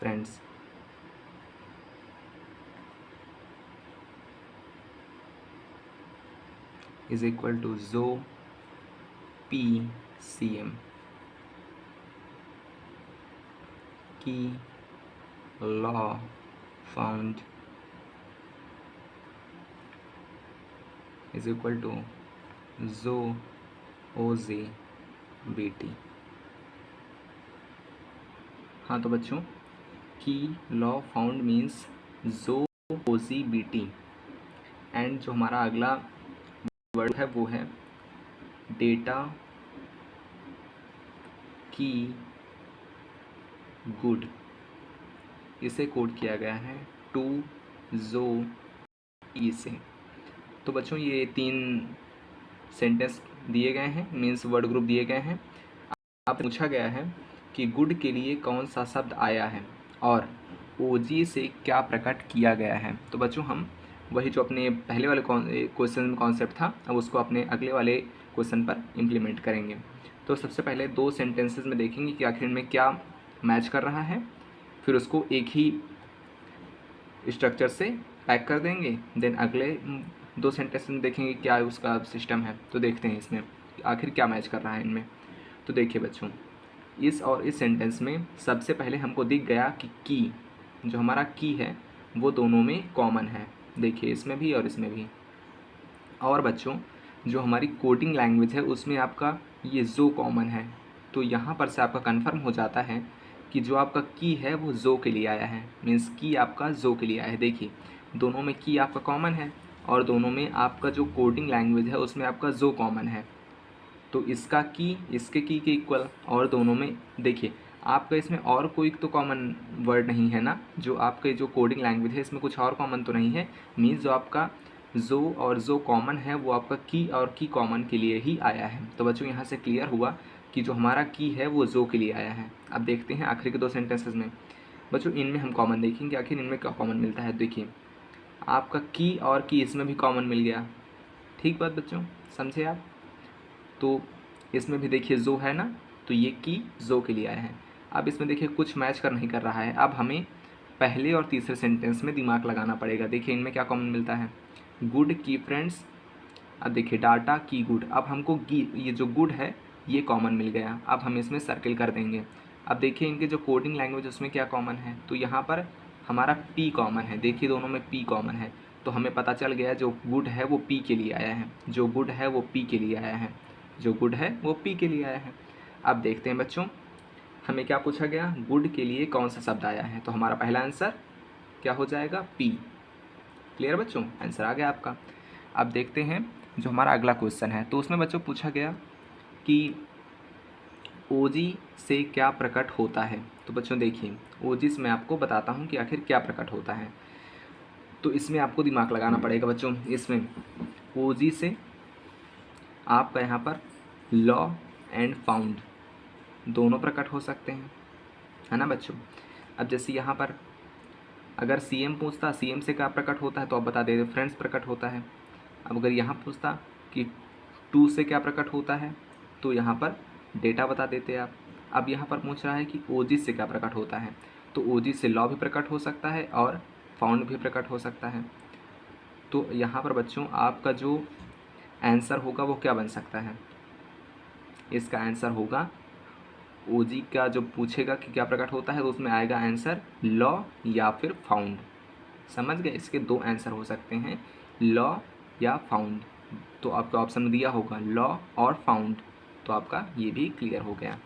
फ्रेंड्स इज इक्वल टू जो पी सी एम की law found is equal to जो ओ जे बी टी। हाँ तो बच्चों की लॉ फाउंड मीन्स जो ओ जी बी टी, एंड जो हमारा अगला वर्ड है वो है डेटा की, गुड, इसे कोड किया गया है टू, जो, ई से। तो बच्चों ये 3 सेंटेंस दिए गए हैं, मीन्स वर्ड ग्रुप दिए गए हैं। आप पूछा गया है कि गुड के लिए कौन सा शब्द आया है और ओजी से क्या प्रकट किया गया है। तो बच्चों हम वही जो अपने पहले वाले क्वेश्चन में कॉन्सेप्ट था, अब उसको अपने अगले वाले क्वेश्चन पर इम्प्लीमेंट करेंगे। तो सबसे पहले 2 सेंटेंसेस में देखेंगे कि आखिर में क्या मैच कर रहा है, फिर उसको एक ही स्ट्रक्चर से पैक कर देंगे। देन अगले 2 सेंटेंस में देखेंगे क्या उसका सिस्टम है। तो देखते हैं इसमें आखिर क्या मैच कर रहा है इनमें। तो देखिए बच्चों, इस और इस सेंटेंस में सबसे पहले हमको दिख गया कि की, जो हमारा की है वो दोनों में कॉमन है। देखिए इसमें भी और इसमें भी। और बच्चों जो हमारी कोडिंग लैंग्वेज है उसमें आपका ये जो कॉमन है। तो यहाँ पर से आपका कन्फर्म हो जाता है कि जो आपका की है वो जो के लिए आया है, मीन्स की आपका जो के लिए आया है। देखिए दोनों में की आपका कॉमन है और दोनों में आपका जो कोडिंग लैंग्वेज है उसमें आपका जो कॉमन है। तो इसका की इसके की के इक्वल, और दोनों में देखिए आपका इसमें और कोई तो कॉमन वर्ड नहीं है ना, जो आपके जो कोडिंग लैंग्वेज है इसमें कुछ और कॉमन तो नहीं है। मीन्स जो आपका जो और जो कॉमन है वो आपका की और की कॉमन के लिए ही आया है। तो बच्चों यहाँ से क्लियर हुआ कि जो हमारा की है वो जो के लिए आया है। अब देखते हैं आखिर के 2 सेंटेंसेस में। बच्चों इनमें हम कॉमन देखेंगे आखिर इनमें क्या कॉमन मिलता है। देखिए आपका की और की इसमें भी कॉमन मिल गया। ठीक बात बच्चों, समझे आप। तो इसमें भी देखिए जो है ना, तो ये की जो के लिए आया है। अब इसमें देखिए कुछ मैच कर नहीं कर रहा है। अब हमें पहले और तीसरे सेंटेंस में दिमाग लगाना पड़ेगा। देखिए इनमें क्या कॉमन मिलता है, गुड की फ्रेंड्स। अब देखिए डाटा की गुड, अब हमको ये जो गुड है ये कॉमन मिल गया। अब हम इसमें सर्किल कर देंगे। अब देखिए इनके जो कोडिंग लैंग्वेज उसमें क्या कॉमन है, तो यहाँ पर हमारा पी कॉमन है। देखिए दोनों में पी कॉमन है, तो हमें पता चल गया जो गुड है वो पी के लिए आया है, जो गुड है वो पी के लिए आया है, जो गुड है वो पी के लिए आया है। अब देखते हैं बच्चों हमें क्या पूछा गया, गुड के लिए कौन सा शब्द आया है। तो हमारा पहला आंसर क्या हो जाएगा, पी। क्लियर बच्चों, आंसर आ गया आपका। अब देखते हैं जो हमारा अगला क्वेश्चन है, तो उसमें बच्चों पूछा गया कि ओजी से क्या प्रकट होता है। तो बच्चों देखिए ओजी से मैं आपको बताता हूँ कि आखिर क्या प्रकट होता है। तो इसमें आपको दिमाग लगाना पड़ेगा बच्चों। इसमें ओजी से आपका यहाँ पर लॉ एंड फाउंड दोनों प्रकट हो सकते हैं, है ना बच्चों। अब जैसे यहाँ पर अगर सीएम पूछता सीएम से क्या प्रकट होता है तो आप बता देते फ्रेंड्स प्रकट होता है। अब अगर यहाँ पूछता कि टू से क्या प्रकट होता है तो यहाँ पर डेटा बता देते आप। अब यहाँ पर पूछ रहा है कि ओजी से क्या प्रकट होता है, तो ओजी से लॉ भी प्रकट हो सकता है और फाउंड भी प्रकट हो सकता है। तो यहाँ पर बच्चों आपका जो आंसर होगा वो क्या बन सकता है, इसका आंसर होगा ओजी का जो पूछेगा कि क्या प्रकट होता है तो उसमें आएगा आंसर लॉ या फिर फाउंड। समझ गए, इसके 2 आंसर हो सकते हैं, लॉ या फाउंड। तो आपका ऑप्शन में दिया होगा लॉ और फाउंड, तो आपका ये भी क्लियर हो गया।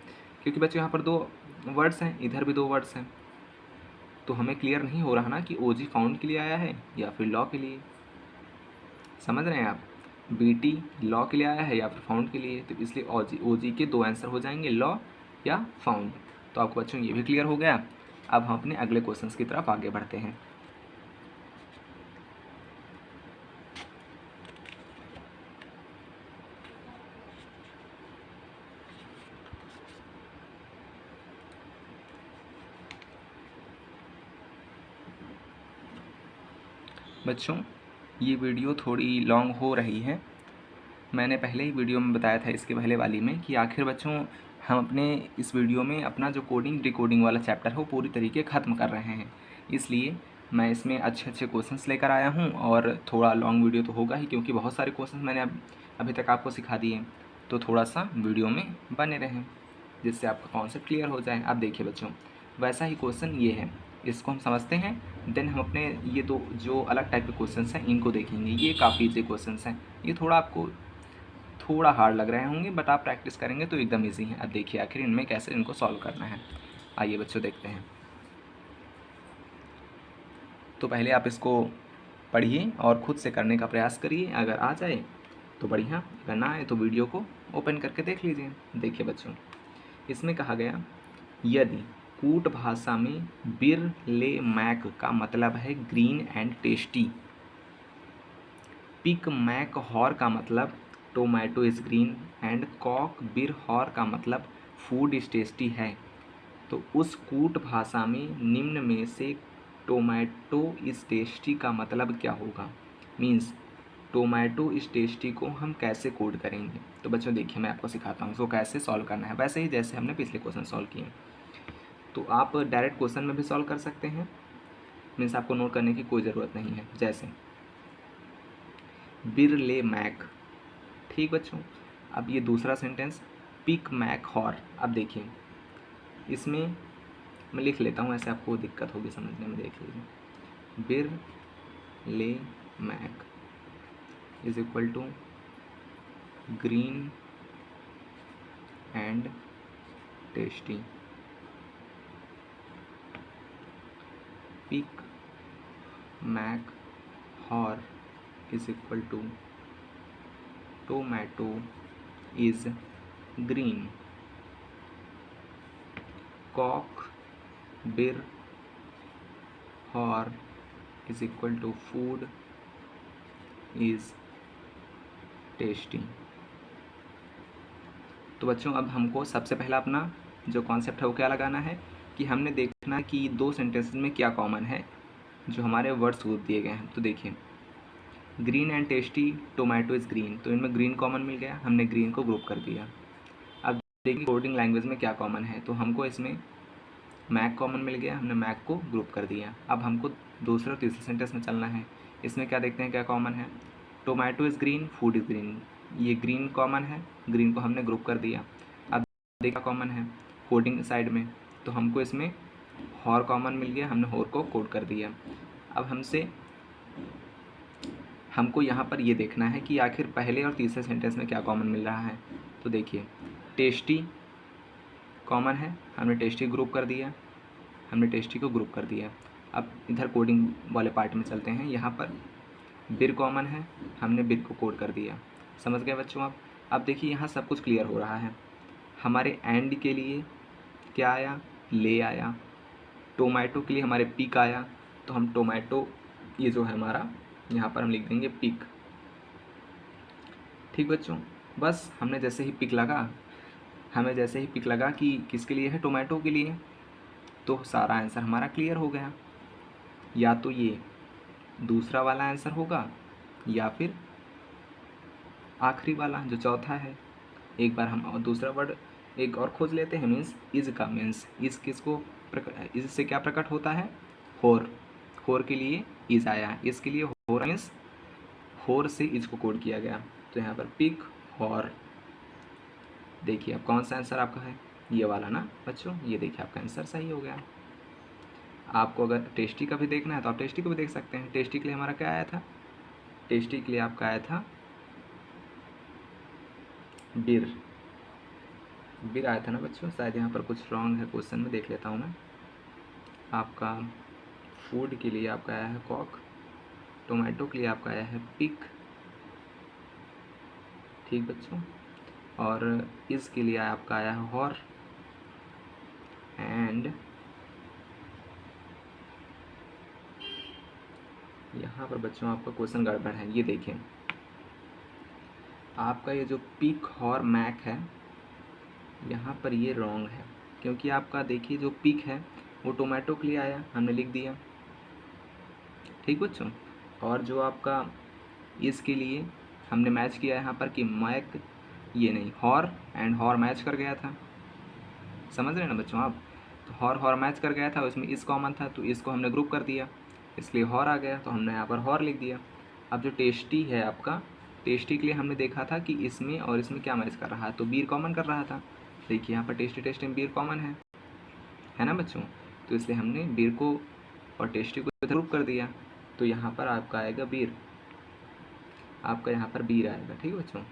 क्योंकि बच्चों यहाँ पर 2 वर्ड्स हैं, इधर भी 2 वर्ड्स हैं, तो हमें क्लियर नहीं हो रहा ना कि ओजी फाउंड के लिए आया है या फिर लॉ के लिए। समझ रहे हैं आप, बीटी लॉ के लिए आया है या फिर फाउंड के लिए, तो इसलिए ओजी के 2 आंसर हो जाएंगे, लॉ या फाउंड। तो आपको बच्चों ये भी क्लियर हो गया। अब हम अपने अगले क्वेश्चन की तरफ आगे बढ़ते हैं। बच्चों ये वीडियो थोड़ी लॉन्ग हो रही है। मैंने पहले ही वीडियो में बताया था इसके पहले वाली में कि आखिर बच्चों हम अपने इस वीडियो में अपना जो कोडिंग डिकोडिंग वाला चैप्टर है वो पूरी तरीके ख़त्म कर रहे हैं। इसलिए मैं इसमें अच्छे अच्छे क्वेश्चंस लेकर आया हूँ और थोड़ा लॉन्ग वीडियो तो होगा ही क्योंकि बहुत सारे क्वेश्चंस मैंने अभी तक आपको सिखा दिए। तो थोड़ा सा वीडियो में बने रहें जिससे आपका कॉन्सेप्ट क्लियर हो जाए। अब देखिए बच्चों वैसा ही क्वेश्चन ये है, इसको हम समझते हैं, देन हम अपने ये 2 जो अलग टाइप के क्वेश्चंस हैं इनको देखेंगे। ये काफ़ी ईजी क्वेश्चंस हैं, ये थोड़ा आपको थोड़ा हार्ड लग रहे होंगे बट आप प्रैक्टिस करेंगे तो एकदम ईजी है। अब देखिए आखिर इनमें कैसे इनको सॉल्व करना है। आइए बच्चों देखते हैं। तो पहले आप इसको पढ़िए और ख़ुद से करने का प्रयास करिए, अगर आ जाए तो बढ़िया, अगर ना आए तो वीडियो को ओपन करके देख लीजिए। देखिए बच्चों इसमें कहा गया यदि कूट भाषा में बिर ले मैक का मतलब है green and tasty, pick Mac हॉर का मतलब टोमेटो इज ग्रीन एंड कॉक बिर हॉर का मतलब फूड इज टेस्टी है, तो उस कूट भाषा में निम्न में से टोमेटो इज टेस्टी का मतलब क्या होगा। मीन्स टोमेटो इज टेस्टी को हम कैसे कोड करेंगे। तो बच्चों देखिए मैं आपको सिखाता हूँ उसको कैसे सॉल्व करना है, वैसे ही जैसे हमने पिछले क्वेश्चन सॉल्व किए। तो आप डायरेक्ट क्वेश्चन में भी सॉल्व कर सकते हैं, मीन्स आपको नोट करने की कोई ज़रूरत नहीं है। जैसे बिरले मैक, ठीक बच्चों। अब ये दूसरा सेंटेंस पिक मैक हॉर, अब देखिए इसमें मैं लिख लेता हूँ, ऐसे आपको दिक्कत होगी समझने में। देख लीजिए bir le mac is equal to green and tasty, pick Mac hor is equal to tomato is green, cock बिर hor is equal to food is tasty. तो बच्चों अब हमको सबसे पहला अपना जो कॉन्सेप्ट है वो क्या लगाना है कि हमने देखना कि दो सेंटेंसेस में क्या कॉमन है जो हमारे वर्ड्स ग्रुप दिए गए हैं। तो देखिए green and tasty tomato is green, तो इनमें ग्रीन कॉमन मिल गया, हमने ग्रीन को ग्रुप कर दिया। अब देखिए कोडिंग लैंग्वेज में क्या कॉमन है, तो हमको इसमें मैक कॉमन मिल गया, हमने मैक को ग्रुप कर दिया। अब हमको दूसरे और तीसरे सेंटेंस में चलना है, इसमें क्या देखते हैं क्या कॉमन है। Tomato is green food is green, ये ग्रीन कॉमन है, ग्रीन को हमने ग्रुप कर दिया। अब देखा कॉमन है कोडिंग साइड में, तो हमको इसमें हॉर कॉमन मिल गया, हमने हॉर को कोड कर दिया। अब हमको यहाँ पर ये देखना है कि आखिर पहले और तीसरे सेंटेंस में क्या कॉमन मिल रहा है। तो देखिए टेस्टी कॉमन है, हमने टेस्टी ग्रुप कर दिया, हमने टेस्टी को ग्रुप कर दिया। अब इधर कोडिंग वाले पार्ट में चलते हैं, यहाँ पर बिर कॉमन है, हमने बिर को कोड कर दिया। समझ गए बच्चों आप। अब देखिए यहाँ सब कुछ क्लियर हो रहा है। हमारे एंड के लिए क्या आया, ले आया। टोमेटो के लिए हमारे पिक आया, तो हम टोमेटो ये जो है हमारा यहाँ पर हम लिख देंगे पिक। ठीक बच्चों, बस हमने जैसे ही पिक लगा, हमें जैसे ही पिक लगा कि किसके लिए है, टोमेटो के लिए, तो सारा आंसर हमारा क्लियर हो गया। या तो ये दूसरा वाला आंसर होगा या फिर आखिरी वाला जो चौथा है। एक बार हम और दूसरा वर्ड एक और खोज लेते हैं, मीन्स इज का। मीन्स इज किसको इज से क्या प्रकट होता है, होर। होर के लिए इज आया, इसके लिए होर मीन्स होर से इज को कोड किया गया। तो यहाँ पर पिक हॉर। देखिए अब कौन सा आंसर आपका है, ये वाला ना बच्चों। ये देखिए आपका आंसर सही हो गया। आपको अगर टेस्टी का भी देखना है तो आप टेस्टी को भी देख सकते हैं। टेस्टी के लिए हमारा क्या आया था, टेस्टी के लिए आपका आया था बिर। बिर आया था ना बच्चों, शायद यहाँ पर कुछ रॉन्ग है क्वेश्चन में, देख लेता हूँ मैं। आपका फूड के लिए आपका आया है कॉक, टोमेटो के लिए आपका आया है पिक, ठीक बच्चों। और इसके लिए आपका आया है हॉर, एंड यहाँ पर बच्चों आपका क्वेश्चन गड़बड़ है। ये देखिए आपका ये जो पिक हॉर मैक है, यहाँ पर ये रॉन्ग है, क्योंकि आपका देखिए जो पिक है वो टोमेटो के लिए आया, हमने लिख दिया, ठीक बच्चों। और जो आपका इसके लिए हमने मैच किया यहाँ पर कि मैक, ये नहीं, हॉर एंड हॉर मैच कर गया था। समझ रहे हैं ना बच्चों आप। तो हॉर हॉर मैच कर गया था, उसमें इस कॉमन था, तो इसको हमने ग्रुप कर दिया, इसलिए हॉर आ गया, तो हमने यहाँ पर हॉर लिख दिया। अब जो टेस्टी है आपका, टेस्टी के लिए हमने देखा था कि इसमें और इसमें क्या मैच कर रहा है, तो बीर कॉमन कर रहा था। देखिए यहाँ पर टेस्टी टेस्टी में बीर कॉमन है ना बच्चों। तो इसलिए हमने बीर को और टेस्टी को इधर ग्रुप कर दिया, तो यहाँ पर आपका आएगा बीर, आपका यहाँ पर बीर आएगा, ठीक है बच्चों।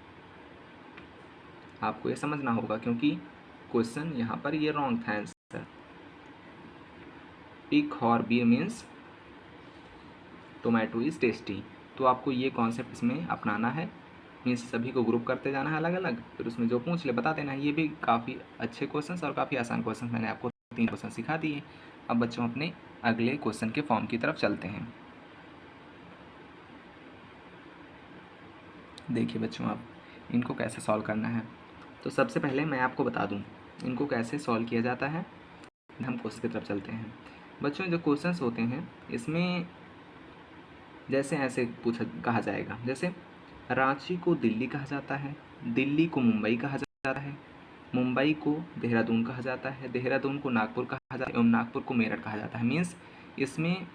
आपको ये समझना होगा क्योंकि क्वेश्चन यहाँ पर ये रॉन्ग था आंसर। पिक हॉर बीर मीन्स टोमेटो इज़ टेस्टी। तो आपको ये कॉन्सेप्ट इसमें अपनाना है मीन्स सभी को ग्रुप करते जाना है अलग अलग, फिर उसमें जो पूछ ले बता देना है। ये भी काफ़ी अच्छे क्वेश्चन और काफ़ी आसान क्वेश्चन मैंने आपको 3 क्वेश्चन सिखा दिए। अब बच्चों अपने अगले क्वेश्चन के फॉर्म की तरफ चलते हैं। देखिए बच्चों, आप इनको कैसे सॉल्व करना है। तो सबसे पहले मैं आपको बता दूं इनको कैसे सॉल्व किया जाता है। हम क्वेश्चन की तरफ चलते हैं। बच्चों जो क्वेश्चंस होते हैं इसमें जैसे ऐसे पूछा कहा जाएगा, जैसे रांची को दिल्ली कहा जाता है, दिल्ली को मुंबई कहा जाता है, मुंबई को देहरादून कहा जाता है, देहरादून को नागपुर कहा जाता है एवं नागपुर को मेरठ कहा जाता है। मीन्स इसमें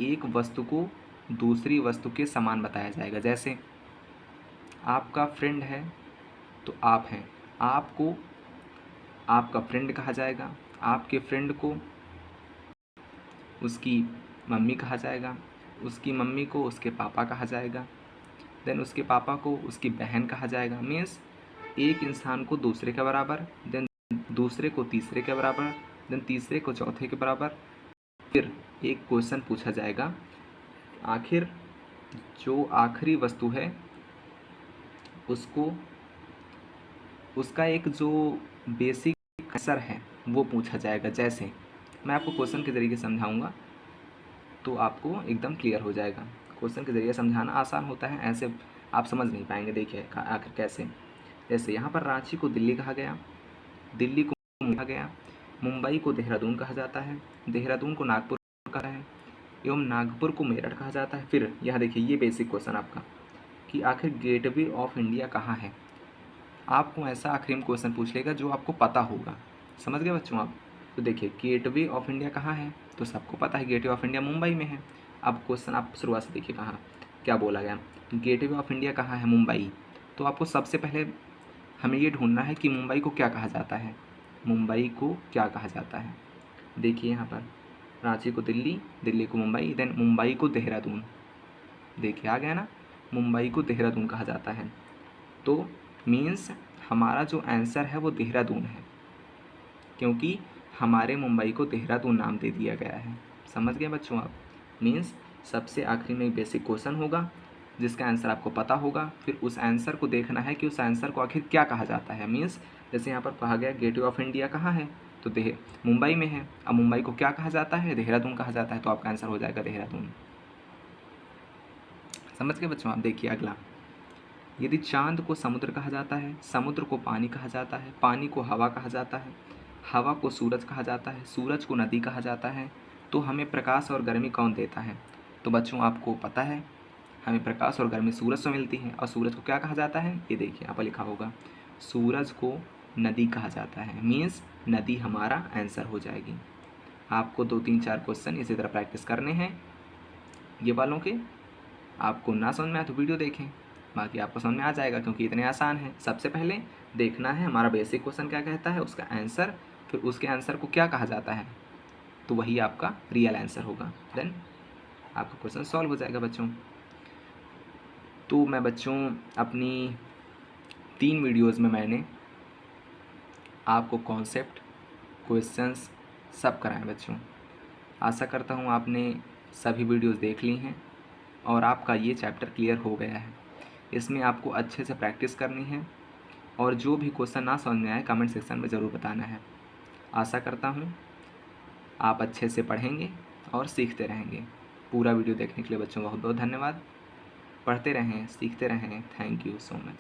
एक वस्तु को दूसरी वस्तु के समान बताया जाएगा। जैसे आपका फ्रेंड है तो आप हैं, आपको आपका फ्रेंड कहा जाएगा, आपके फ्रेंड को उसकी मम्मी कहा जाएगा, उसकी मम्मी को उसके पापा कहा जाएगा, देन उसके पापा को उसकी बहन कहा जाएगा। मीन्स एक इंसान को दूसरे के बराबर, देन दूसरे को तीसरे के बराबर, देन तीसरे को चौथे के बराबर। फिर एक क्वेश्चन पूछा जाएगा, आखिर जो आखिरी वस्तु है उसको उसका एक जो बेसिक आंसर है वो पूछा जाएगा। जैसे मैं आपको क्वेश्चन के ज़रिए समझाऊंगा तो आपको एकदम क्लियर हो जाएगा। क्वेश्चन के ज़रिए समझाना आसान होता है, ऐसे आप समझ नहीं पाएंगे। देखिए आखिर कैसे। जैसे यहाँ पर रांची को दिल्ली कहा गया, दिल्ली को मुंबई कहा गया, मुंबई को देहरादून कहा जाता है, देहरादून को नागपुर कहा है एवं नागपुर को मेरठ कहा जाता है। फिर यहाँ देखिए ये बेसिक क्वेश्चन आपका कि आखिर गेटवे ऑफ इंडिया कहाँ है। आपको ऐसा आखिरी में क्वेश्चन पूछ लेगा जो आपको पता होगा। समझ गए बच्चों आप। तो देखिए गेटवे ऑफ इंडिया कहाँ है, तो सबको पता है गेटवे ऑफ इंडिया मुंबई में है। अब क्वेश्चन आप शुरुआत से देखिए कहाँ क्या बोला गया, गेटवे ऑफ इंडिया कहाँ है, मुंबई। तो आपको सबसे पहले हमें ये ढूंढना है कि मुंबई को क्या कहा जाता है, मुंबई को क्या कहा जाता है। देखिए यहाँ पर रांची को दिल्ली, दिल्ली को मुंबई, देन मुंबई को देहरादून। देखिए आ गया ना, मुंबई को देहरादून कहा जाता है। तो मीन्स हमारा जो आंसर है वो देहरादून है, क्योंकि हमारे मुंबई को देहरादून नाम दे दिया गया है। समझ गए बच्चों आप। मीन्स सबसे आखिरी में एक बेसिक क्वेश्चन होगा जिसका आंसर आपको पता होगा, फिर उस आंसर को देखना है कि उस आंसर को आखिर क्या कहा जाता है। मीन्स जैसे यहाँ पर कहा गया गेटवे ऑफ इंडिया कहाँ है, तो मुंबई में है। अब मुंबई को क्या कहा जाता है, देहरादून कहा जाता है, तो आपका आंसर हो जाएगा देहरादून। समझ गए बच्चों आप। देखिए अगला, यदि चांद को समुद्र कहा जाता है, समुद्र को पानी कहा जाता है, पानी को हवा कहा जाता है, हवा को सूरज कहा जाता है, सूरज को नदी कहा जाता है, तो हमें प्रकाश और गर्मी कौन देता है। तो बच्चों आपको पता है हमें प्रकाश और गर्मी सूरज से मिलती है। और सूरज को क्या कहा जाता है, ये देखिए यहाँ पर लिखा होगा, सूरज को नदी कहा जाता है। मीन्स नदी हमारा आंसर हो जाएगी। आपको 2-3-4 क्वेश्चन इसी तरह प्रैक्टिस करने हैं ये वालों के। आपको ना समझ में आए तो वीडियो देखें, बाकी आपको समझ में आ जाएगा क्योंकि इतने आसान है। सबसे पहले देखना है हमारा बेसिक क्वेश्चन क्या कहता है, उसका आंसर, फिर उसके आंसर को क्या कहा जाता है, तो वही आपका रियल आंसर होगा। देन आपका क्वेश्चन सॉल्व हो जाएगा बच्चों। तो मैं बच्चों अपनी 3 वीडियोज़ में मैंने आपको कॉन्सेप्ट, क्वेश्चंस सब कराएं बच्चों। आशा करता हूँ आपने सभी वीडियोज़ देख ली हैं और आपका ये चैप्टर क्लियर हो गया है। इसमें आपको अच्छे से प्रैक्टिस करनी है और जो भी क्वेश्चन ना समझ में आए कमेंट सेक्शन में ज़रूर बताना है। आशा करता हूँ आप अच्छे से पढ़ेंगे और सीखते रहेंगे। पूरा वीडियो देखने के लिए बच्चों बहुत बहुत धन्यवाद। पढ़ते रहें, सीखते रहें। Thank you so much.